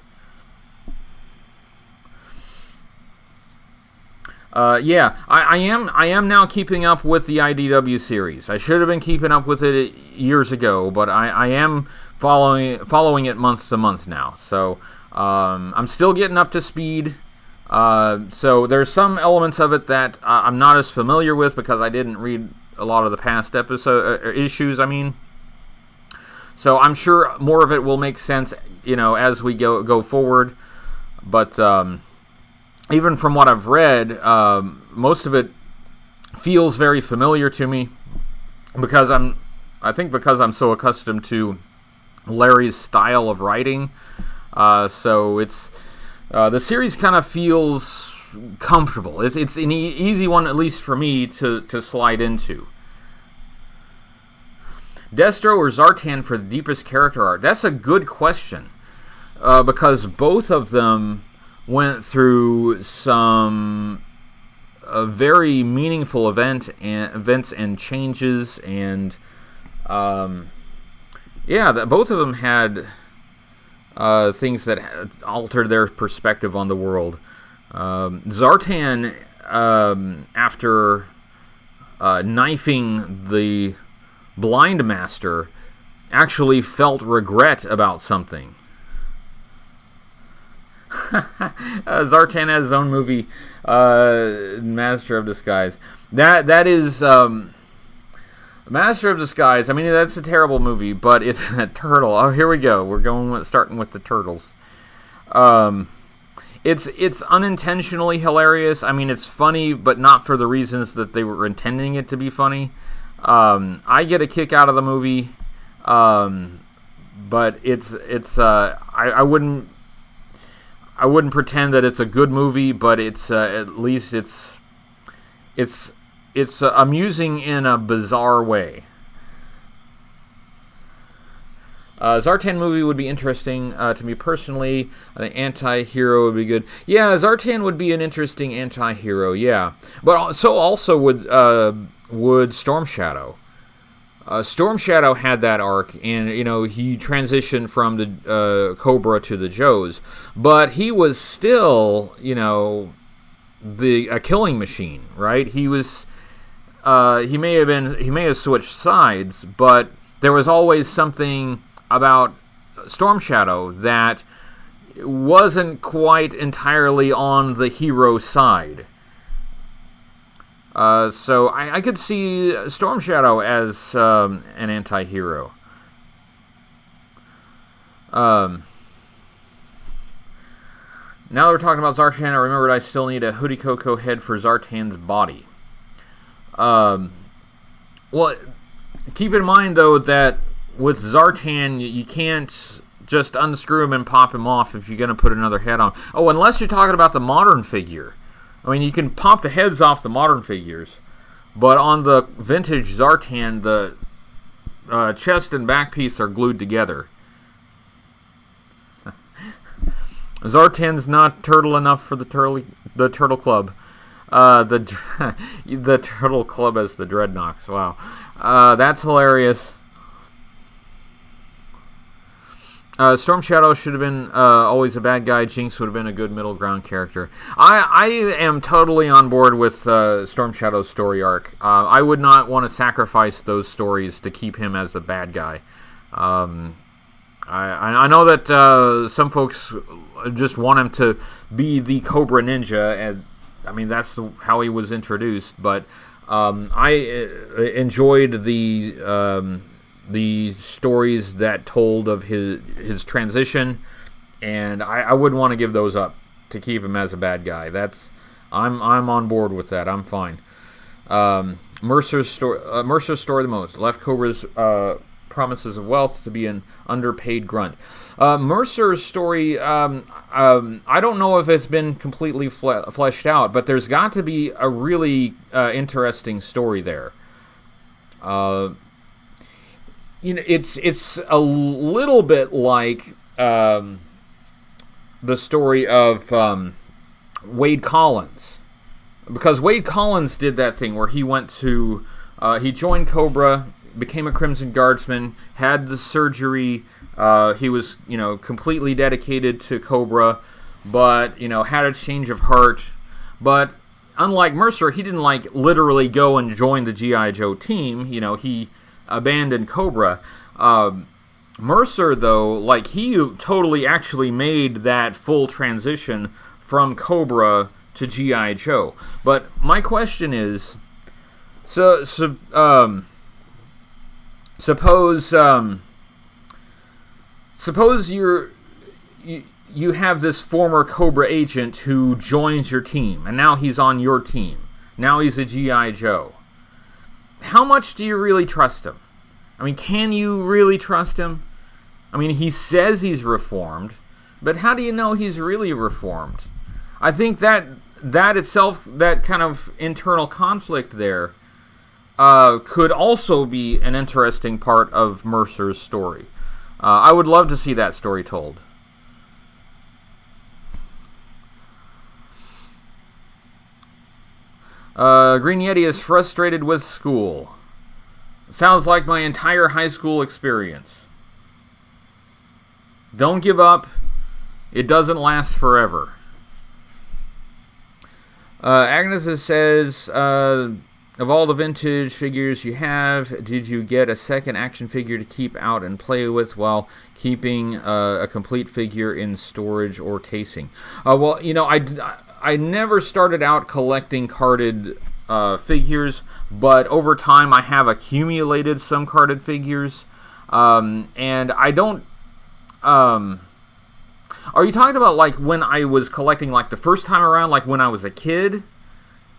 I am now keeping up with the IDW series. I should have been keeping up with it years ago, but I am following it month to month now. So I'm still getting up to speed. So there's some elements of it that I'm not as familiar with because I didn't read a lot of the past issues. I mean, so I'm sure more of it will make sense, as we go forward. But even from what I've read, most of it feels very familiar to me because I'm so accustomed to Larry's style of writing. So it's the series kind of feels comfortable. It's an easy one, at least for me, to slide into. Destro or Zartan for the deepest character arc? That's a good question because both of them went through some very meaningful events and changes, and both of them had things that altered their perspective on the world. Zartan, after knifing the Blind Master, actually felt regret about something. Zartan has his own movie, Master of Disguise. That is Master of Disguise. I mean, that's a terrible movie, but it's a turtle. Oh, here we go. We're starting with the turtles. It's unintentionally hilarious. I mean, it's funny, but not for the reasons that they were intending it to be funny. I get a kick out of the movie, but I wouldn't pretend that it's a good movie, but it's at least it's amusing in a bizarre way. Zartan movie would be interesting to me personally. The anti-hero would be good. Yeah, Zartan would be an interesting anti-hero. Yeah, but so also would Storm Shadow. Storm Shadow had that arc, and he transitioned from the Cobra to the Joes, but he was still a killing machine, right? He was he may have switched sides, but there was always something about Storm Shadow that wasn't quite entirely on the hero side. So I could see Storm Shadow as an anti-hero. Now that we're talking about Zartan, I remembered I still need a Hoodie Coco head for Zartan's body. Well, keep in mind, though, that with Zartan, you can't just unscrew him and pop him off if you're going to put another head on. Oh, unless you're talking about the modern figure. I mean, you can pop the heads off the modern figures, but on the vintage Zartan, the chest and back piece are glued together. Zartan's not turtle enough for the Turtle Club. The Turtle Club as the Dreadnoks. Wow, that's hilarious. Storm Shadow should have been always a bad guy. Jinx would have been a good middle ground character. I am totally on board with Storm Shadow's story arc. I would not want to sacrifice those stories to keep him as the bad guy. I know that some folks just want him to be the Cobra Ninja, and I mean that's how he was introduced. But I enjoyed the stories that told of his transition, and I wouldn't want to give those up to keep him as a bad guy. I'm on board with that. I'm fine. Mercer's story the most. Left Cobra's promises of wealth to be an underpaid grunt. Mercer's story, I don't know if it's been completely fleshed out, but there's got to be a really interesting story there. it's a little bit like the story of Wade Collins, because Wade Collins did that thing where he went to he joined Cobra, became a Crimson Guardsman, had the surgery. He was completely dedicated to Cobra, but had a change of heart. But unlike Mercer, he didn't literally go and join the G.I. Joe team. He abandoned Cobra. Mercer, though, he totally actually made that full transition from Cobra to G.I. Joe. But my question is, suppose you have this former Cobra agent who joins your team, and now he's on your team. Now he's a G.I. Joe. How much do you really trust him? I mean, can you really trust him? I mean, he says he's reformed, but how do you know he's really reformed? I think that itself, that kind of internal conflict there, could also be an interesting part of Mercer's story. I would love to see that story told. Green Yeti is frustrated with school. Sounds like my entire high school experience. Don't give up. It doesn't last forever. Agnes says, of all the vintage figures you have, did you get a second action figure to keep out and play with while keeping a complete figure in storage or casing? Well, I never started out collecting carded figures, but over time I have accumulated some carded figures, and I don't... are you talking about when I was collecting the first time around, when I was a kid?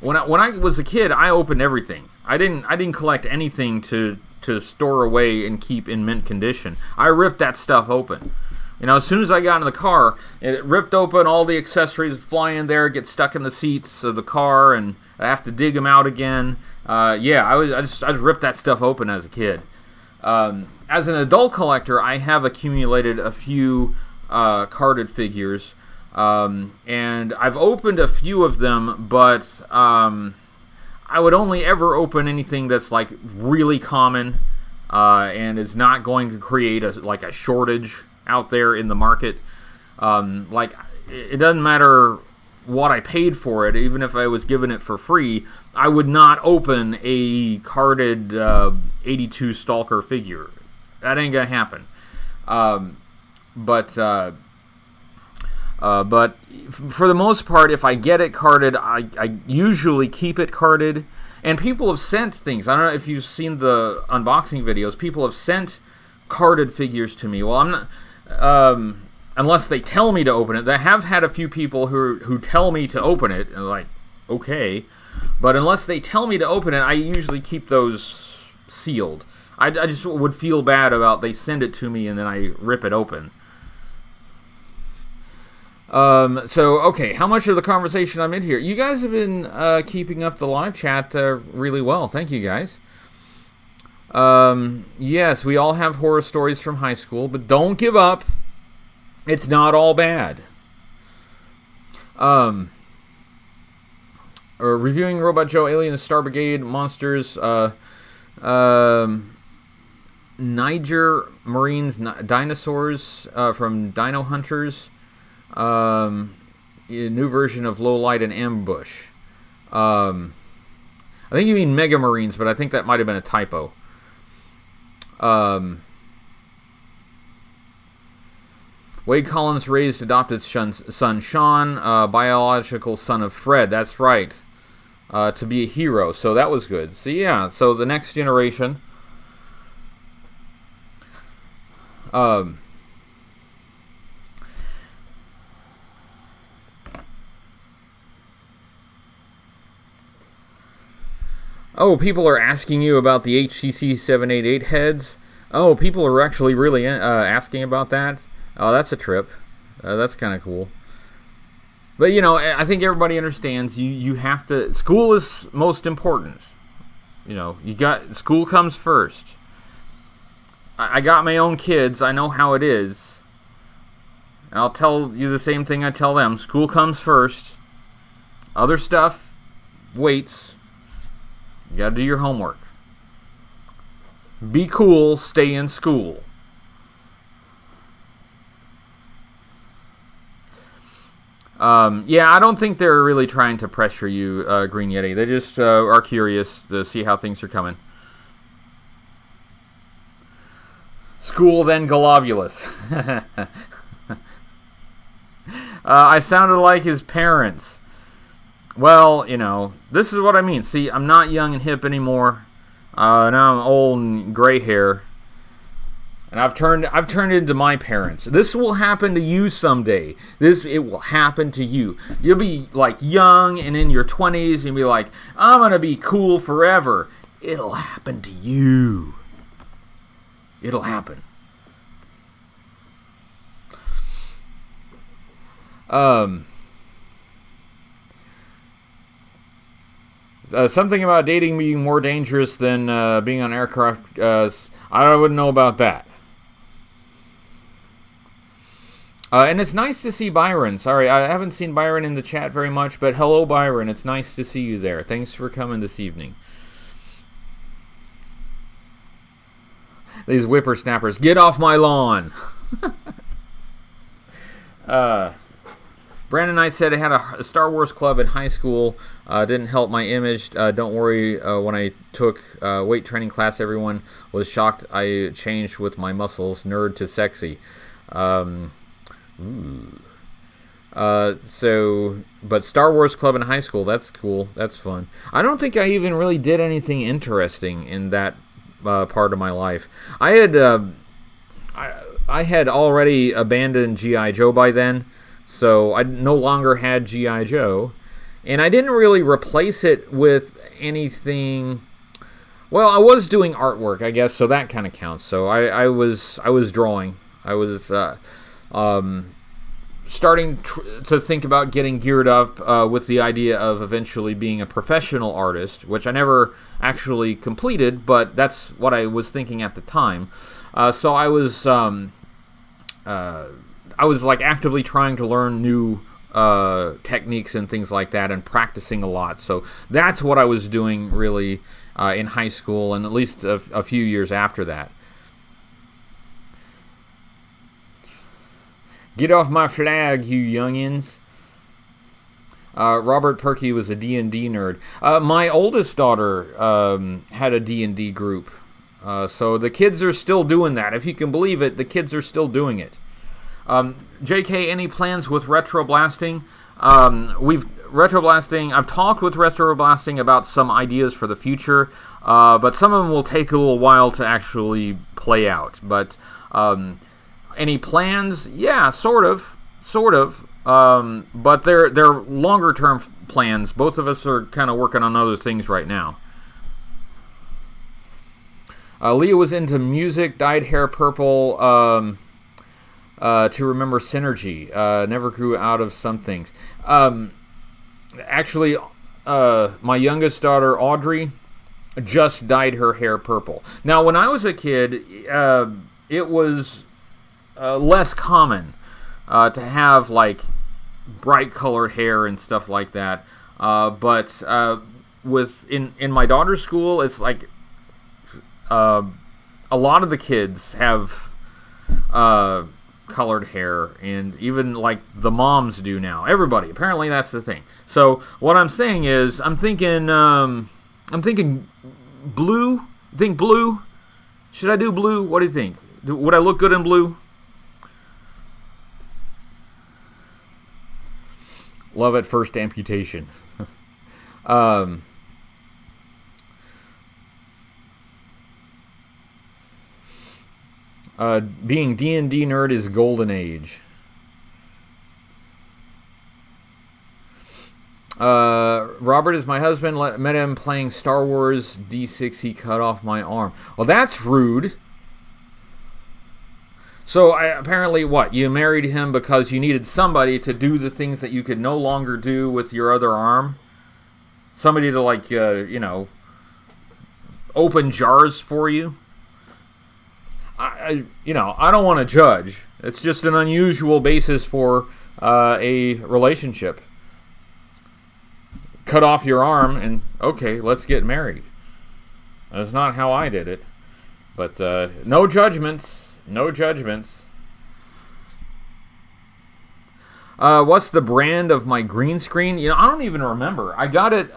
When I was a kid, I opened everything. I didn't collect anything to store away and keep in mint condition. I ripped that stuff open. As soon as I got in the car, it ripped open, all the accessories fly in there, get stuck in the seats of the car, and I have to dig them out again. I just ripped that stuff open as a kid. As an adult collector, I have accumulated a few carded figures, and I've opened a few of them, but I would only ever open anything that's really common and is not going to create a shortage out there in the market. It doesn't matter what I paid for it. Even if I was given it for free, I would not open a carded 82 Stalker figure. That ain't gonna happen. But for the most part, if I get it carded, I usually keep it carded. And people have sent things. I don't know if you've seen the unboxing videos. People have sent carded figures to me. Well, I'm not... unless they tell me to open it. I have had a few people who tell me to open it, and okay. But unless they tell me to open it, I usually keep those sealed. I just would feel bad about they send it to me and then I rip it open. Okay, how much of the conversation I'm in here? You guys have been keeping up the live chat really well. Thank you, guys. Yes, we all have horror stories from high school, but don't give up. It's not all bad. Reviewing Robot Joe, Alien, Star Brigade, Monsters, Niger Marines, Dinosaurs from Dino Hunters, new version of Low Light and Ambush. I think you mean Mega Marines, but I think that might have been a typo. Wade Collins raised adopted son Sean, biological son of Fred. That's right. To be a hero. So that was good. So yeah. So the next generation. Oh, people are asking you about the HCC788 heads. Oh, people are actually really asking about that. Oh, that's a trip. That's kind of cool. But, I think everybody understands you have to... School is most important. School comes first. I got my own kids. I know how it is. And I'll tell you the same thing I tell them. School comes first. Other stuff waits. You gotta do your homework. Be cool. Stay in school. Yeah, I don't think they're really trying to pressure you, Green Yeti. They just are curious to see how things are coming. School, then globulous. I sounded like his parents. Well, you know, this is what I mean. See, I'm not young and hip anymore. Now I'm old and gray hair. And I've turned into my parents. This will happen to you someday. It will happen to you. You'll be like young and in your 20s and you'll be like, I'm gonna be cool forever. It'll happen to you. It'll happen. Something about dating being more dangerous than being on aircraft. I wouldn't know about that. And it's nice to see Byron. Sorry, I haven't seen Byron in the chat very much, but hello, Byron. It's nice to see you there. Thanks for coming this evening. These whippersnappers, get off my lawn. Brandon Knight said I had a Star Wars club in high school. Didn't help my image. Don't worry, when I took weight training class, everyone was shocked I changed with my muscles. Nerd to sexy. But Star Wars club in high school, that's cool. That's fun. I don't think I even really did anything interesting in that part of my life. I had already abandoned G.I. Joe by then, so I no longer had G.I. Joe, and I didn't really replace it with anything. Well, I was doing artwork, I guess, so that kind of counts. So I was drawing. I was starting to think about getting geared up with the idea of eventually being a professional artist, which I never actually completed, but that's what I was thinking at the time. So I was like actively trying to learn new techniques and things like that, and practicing a lot. So that's what I was doing really in high school, and at least a few years after that. Get off my flag, you youngins. Robert Perky was a D&D nerd. My oldest daughter had a D&D group. So the kids are still doing that. If you can believe it, the kids are still doing it. JK, any plans with retroblasting? I've talked with retroblasting about some ideas for the future, but some of them will take a little while to actually play out. But any plans? Yeah, sort of. But they're longer term plans. Both of us are kind of working on other things right now. Leah was into music, dyed hair purple to remember synergy. Never grew out of some things. Actually, my youngest daughter, Audrey, just dyed her hair purple. Now, when I was a kid, it was less common to have like bright colored hair and stuff like that. But in my daughter's school, it's like a lot of the kids have colored hair, and even like the moms do now. Everybody, apparently that's the thing. So what I'm saying is, I'm thinking blue. Think blue? Should I do blue? What do you think? Would I look good in blue? Love at first amputation. Being D&D nerd is golden age. Robert is my husband. Met him playing Star Wars D6. He cut off my arm. Well, that's rude. So apparently, what? You married him because you needed somebody to do the things that you could no longer do with your other arm? Somebody to, like, open jars for you? I don't want to judge. It's just an unusual basis for a relationship. Cut off your arm and, okay, let's get married. That's not how I did it. But no judgments. No judgments. What's the brand of my green screen? I don't even remember. I got it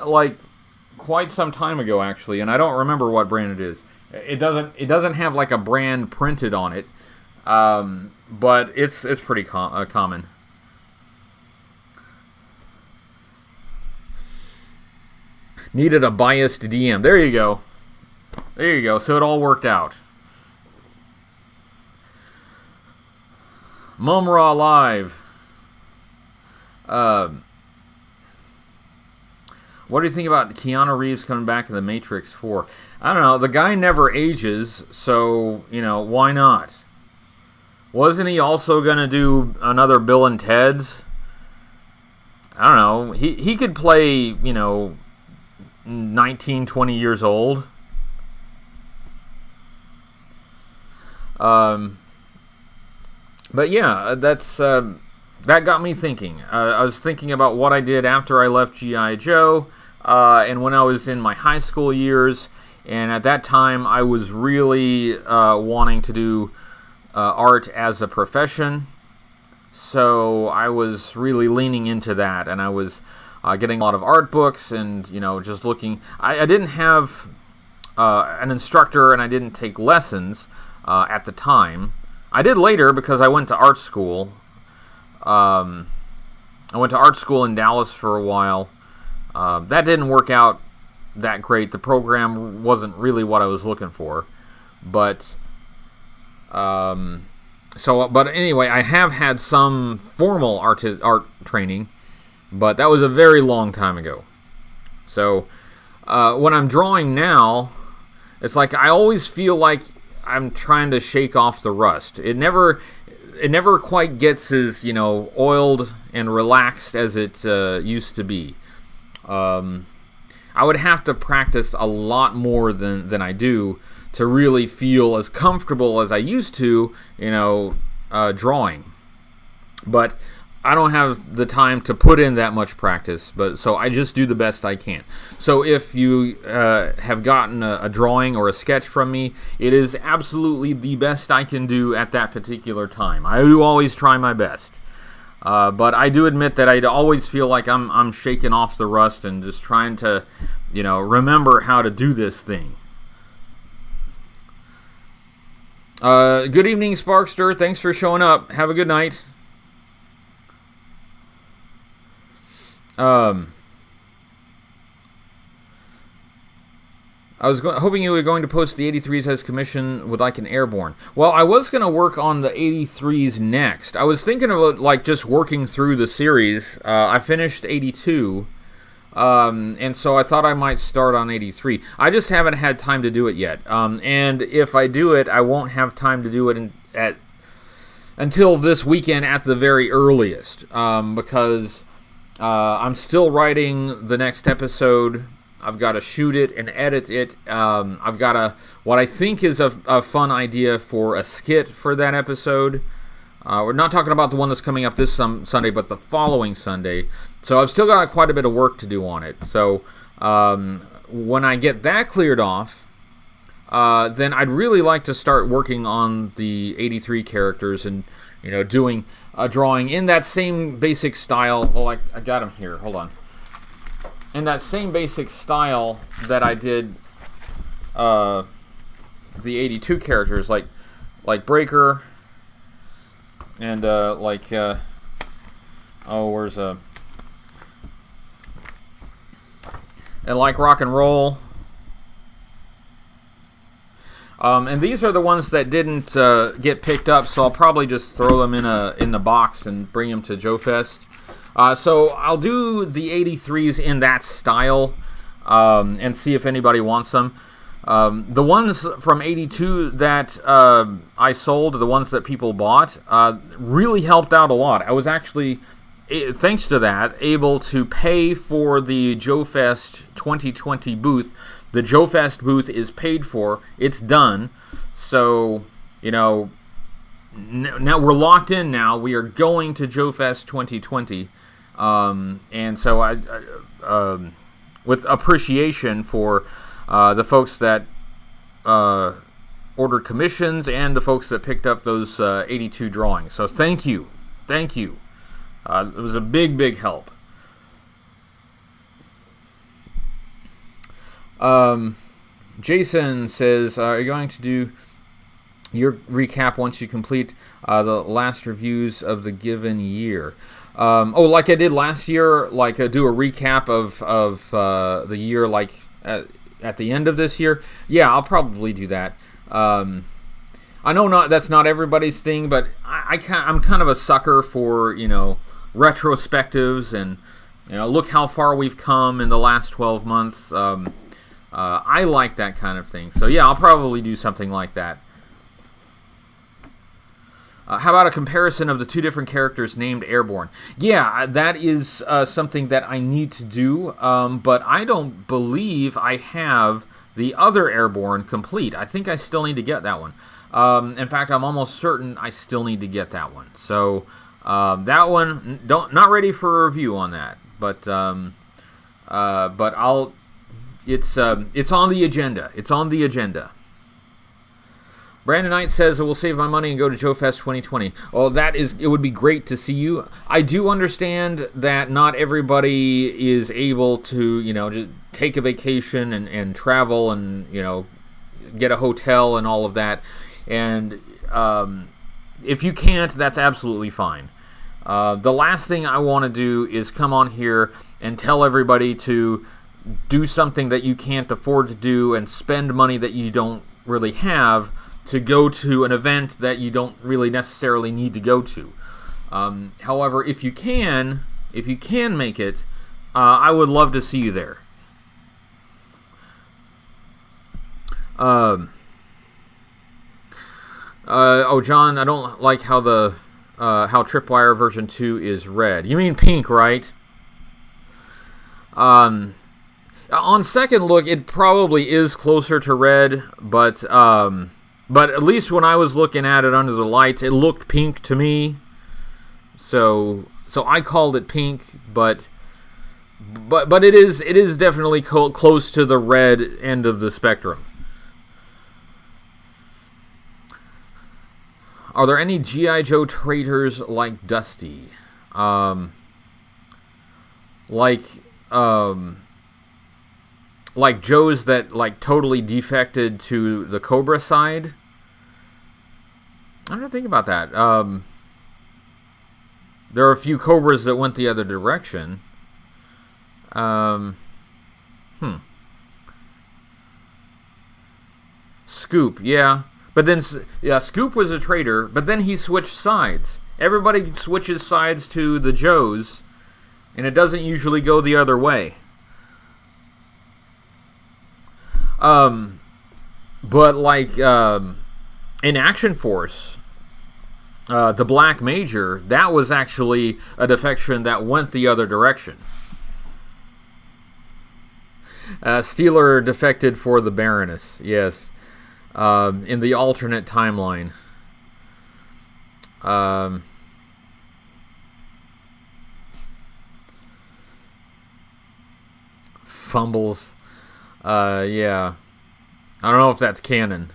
quite some time ago, actually, and I don't remember what brand it is. It doesn't have a brand printed on it, but it's pretty common. Needed a biased DM. There you go. There you go. So it all worked out. Mumra Live. What do you think about Keanu Reeves coming back to The Matrix 4? I don't know. The guy never ages, so, why not? Wasn't he also going to do another Bill and Ted's? I don't know. He could play, 19, 20 years old. But yeah, that got me thinking. I was thinking about what I did after I left G.I. Joe, and when I was in my high school years, and at that time I was really wanting to do art as a profession, so I was really leaning into that, and I was getting a lot of art books, and just looking. I didn't have an instructor, and I didn't take lessons at the time. I did later because I went to art school. I went to art school in Dallas for a while. That didn't work out that great. The program wasn't really what I was looking for. But anyway, I have had some formal art training, but that was a very long time ago. So when I'm drawing now, it's like I always feel like I'm trying to shake off the rust. It never quite gets as, oiled and relaxed as it used to be. I would have to practice a lot more than I do to really feel as comfortable as I used to, drawing. But I don't have the time to put in that much practice, so I just do the best I can. So if you have gotten a drawing or a sketch from me, it is absolutely the best I can do at that particular time. I do always try my best. But I do admit that I always feel like I'm shaking off the rust and just trying to, remember how to do this thing. Good evening, Sparkster. Thanks for showing up. Have a good night. I was hoping you were going to post the 83s as commission with an Airborne. Well, I was going to work on the 83s next. I was thinking about just working through the series. I finished 82, and so I thought I might start on 83. I just haven't had time to do it yet. And if I do it, I won't have time to do it until this weekend at the very earliest, because I'm still writing the next episode. I've got to shoot it and edit it. I've got what I think is a fun idea for a skit for that episode. We're not talking about the one that's coming up this Sunday, but the following Sunday. So I've still got quite a bit of work to do on it. So when I get that cleared off, then I'd really like to start working on the 83 characters and doing a drawing in that same basic style. Well, I got them here. Hold on. In that same basic style that I did the 82 characters, like Breaker, and where's and like Rock and Roll. And these are the ones that didn't get picked up, so I'll probably just throw them in the box and bring them to Joe Fest. So I'll do the 83s in that style and see if anybody wants them. The ones from 82 that I sold, the ones that people bought, really helped out a lot. I was actually, thanks to that, able to pay for the Joe Fest 2020 booth. The Joe Fest booth is paid for. It's done. So, now we're locked in now. We are going to Joe Fest 2020. And so I with appreciation for the folks that ordered commissions and the folks that picked up those 82 drawings. So thank you. It was a big help. Jason says, are you going to do your recap once you complete the last reviews of the given year? Like I did last year, like do a recap of the year, like at the end of this year. Yeah, I'll probably do that. I know that's not everybody's thing, but I'm kind of a sucker for retrospectives and look how far we've come in the last 12 months. I like that kind of thing. So yeah, I'll probably do something like that. How about a comparison of the two different characters named Airborne? Yeah, that is something that I need to do, but I don't believe I have the other Airborne complete. I think I still need to get that one. In fact, I'm almost certain I still need to get that one. So that one, not ready for a review on that, but I'll. It's on the agenda. It's on the agenda. Brandon Knight says, I will save my money and go to Joe Fest 2020. Well, it would be great to see you. I do understand that not everybody is able to, just take a vacation and travel and, get a hotel and all of that. And if you can't, that's absolutely fine. The last thing I want to do is come on here and tell everybody to do something that you can't afford to do and spend money that you don't really have to go to an event that you don't really necessarily need to go to. However, if you can make it, I would love to see you there. John, I don't like how how Tripwire version 2 is red. You mean pink, right? On second look, it probably is closer to red, but at least when I was looking at it under the lights, it looked pink to me. So I called it pink, but it is definitely close to the red end of the spectrum. Are there any G.I. Joe traitors like Dusty? Like Joes that totally defected to the Cobra side? I'm gonna think about that. There are a few Cobras that went the other direction. Scoop, yeah. But then, Scoop was a traitor, but then he switched sides. Everybody switches sides to the Joes, and it doesn't usually go the other way. But in Action Force, the Black Major, that was actually a defection that went the other direction. Steeler defected for the Baroness, yes. In the alternate timeline. Fumbles. Yeah. I don't know if that's canon.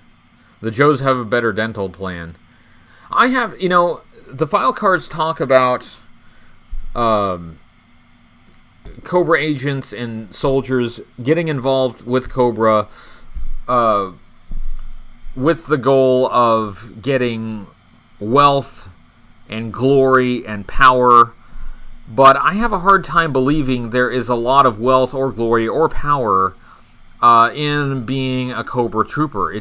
The Joes have a better dental plan. I have, the file cards talk about Cobra agents and soldiers getting involved with Cobra with the goal of getting wealth and glory and power. But I have a hard time believing there is a lot of wealth or glory or power in being a Cobra trooper.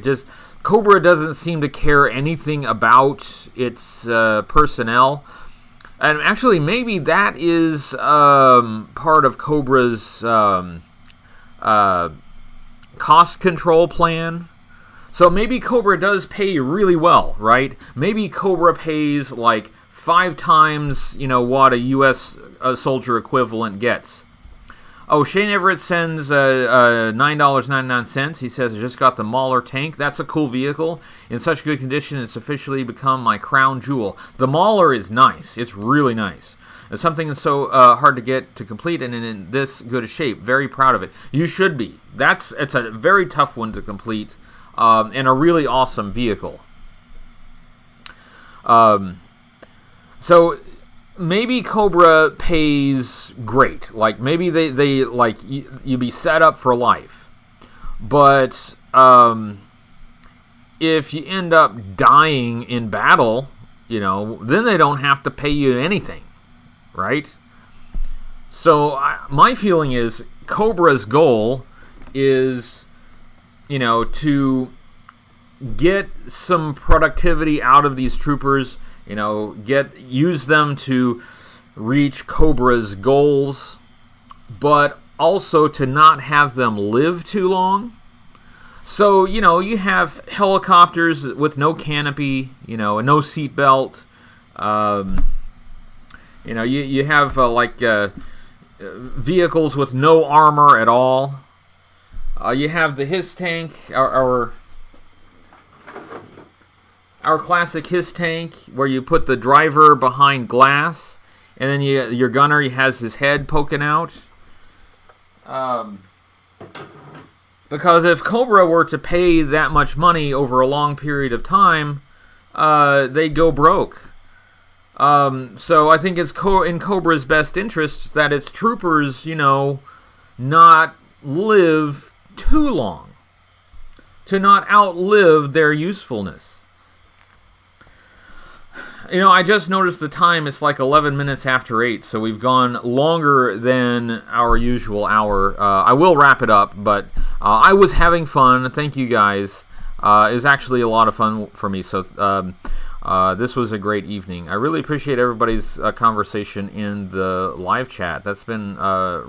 Cobra doesn't seem to care anything about its personnel. And actually, maybe that is part of Cobra's cost control plan. So maybe Cobra does pay really well, right? Maybe Cobra pays 5 times, what a U.S. soldier equivalent gets. Oh, Shane Everett sends $9.99. He says, I just got the Mauler tank. That's a cool vehicle. In such good condition, it's officially become my crown jewel. The Mauler is nice. It's really nice. It's something that's so hard to get to complete and in this good a shape. Very proud of it. You should be. It's a very tough one to complete and a really awesome vehicle. So maybe Cobra pays great. Like maybe they like you be set up for life. But if you end up dying in battle, then they don't have to pay you anything, right? So my feeling is Cobra's goal is, to get some productivity out of these troopers. Use them to reach Cobra's goals, but also to not have them live too long. So, you have helicopters with no canopy, and no seatbelt. You have vehicles with no armor at all. You have the HISS tank, our classic HISS tank, where you put the driver behind glass, and then your gunner has his head poking out. Because if Cobra were to pay that much money over a long period of time, they'd go broke. So I think it's in Cobra's best interest that its troopers, not live too long, to not outlive their usefulness. I just noticed the time. It's like 11 minutes after 8, so we've gone longer than our usual hour. I will wrap it up, but I was having fun. Thank you, guys. It was actually a lot of fun for me, so this was a great evening. I really appreciate everybody's conversation in the live chat. That's been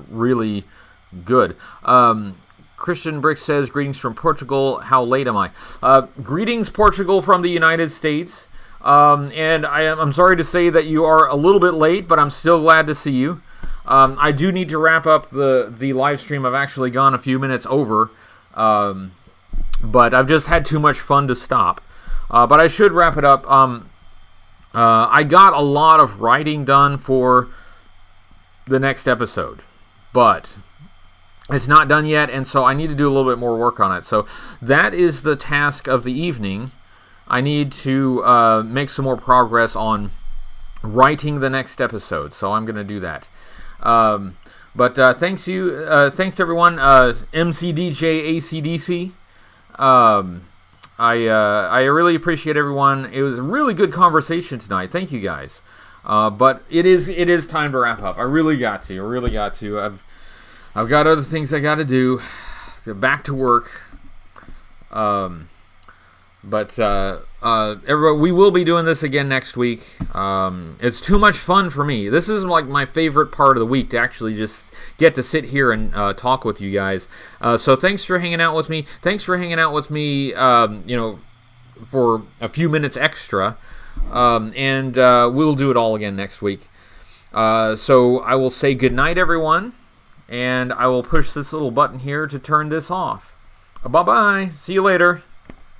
really good. Christian Brick says, greetings from Portugal. How late am I? Greetings, Portugal, from the United States. And I'm sorry to say that you are a little bit late, but I'm still glad to see you. I do need to wrap up the live stream. I've actually gone a few minutes over, but I've just had too much fun to stop. But I should wrap it up. I got a lot of writing done for the next episode, but it's not done yet, and so I need to do a little bit more work on it. So that is the task of the evening. I need to make some more progress on writing the next episode, so I'm going to do that. But thanks everyone. MCDJ ACDC. I really appreciate everyone. It was a really good conversation tonight. Thank you guys. But it is time to wrap up. I really got to. I've got other things I got to do. Get back to work. But everybody, we will be doing this again next week. It's too much fun for me. This is like my favorite part of the week, to actually just get to sit here and talk with you guys. So thanks for hanging out with me. Thanks for hanging out with me, for a few minutes extra. And we'll do it all again next week. So I will say goodnight, everyone. And I will push this little button here to turn this off. Bye-bye. See you later.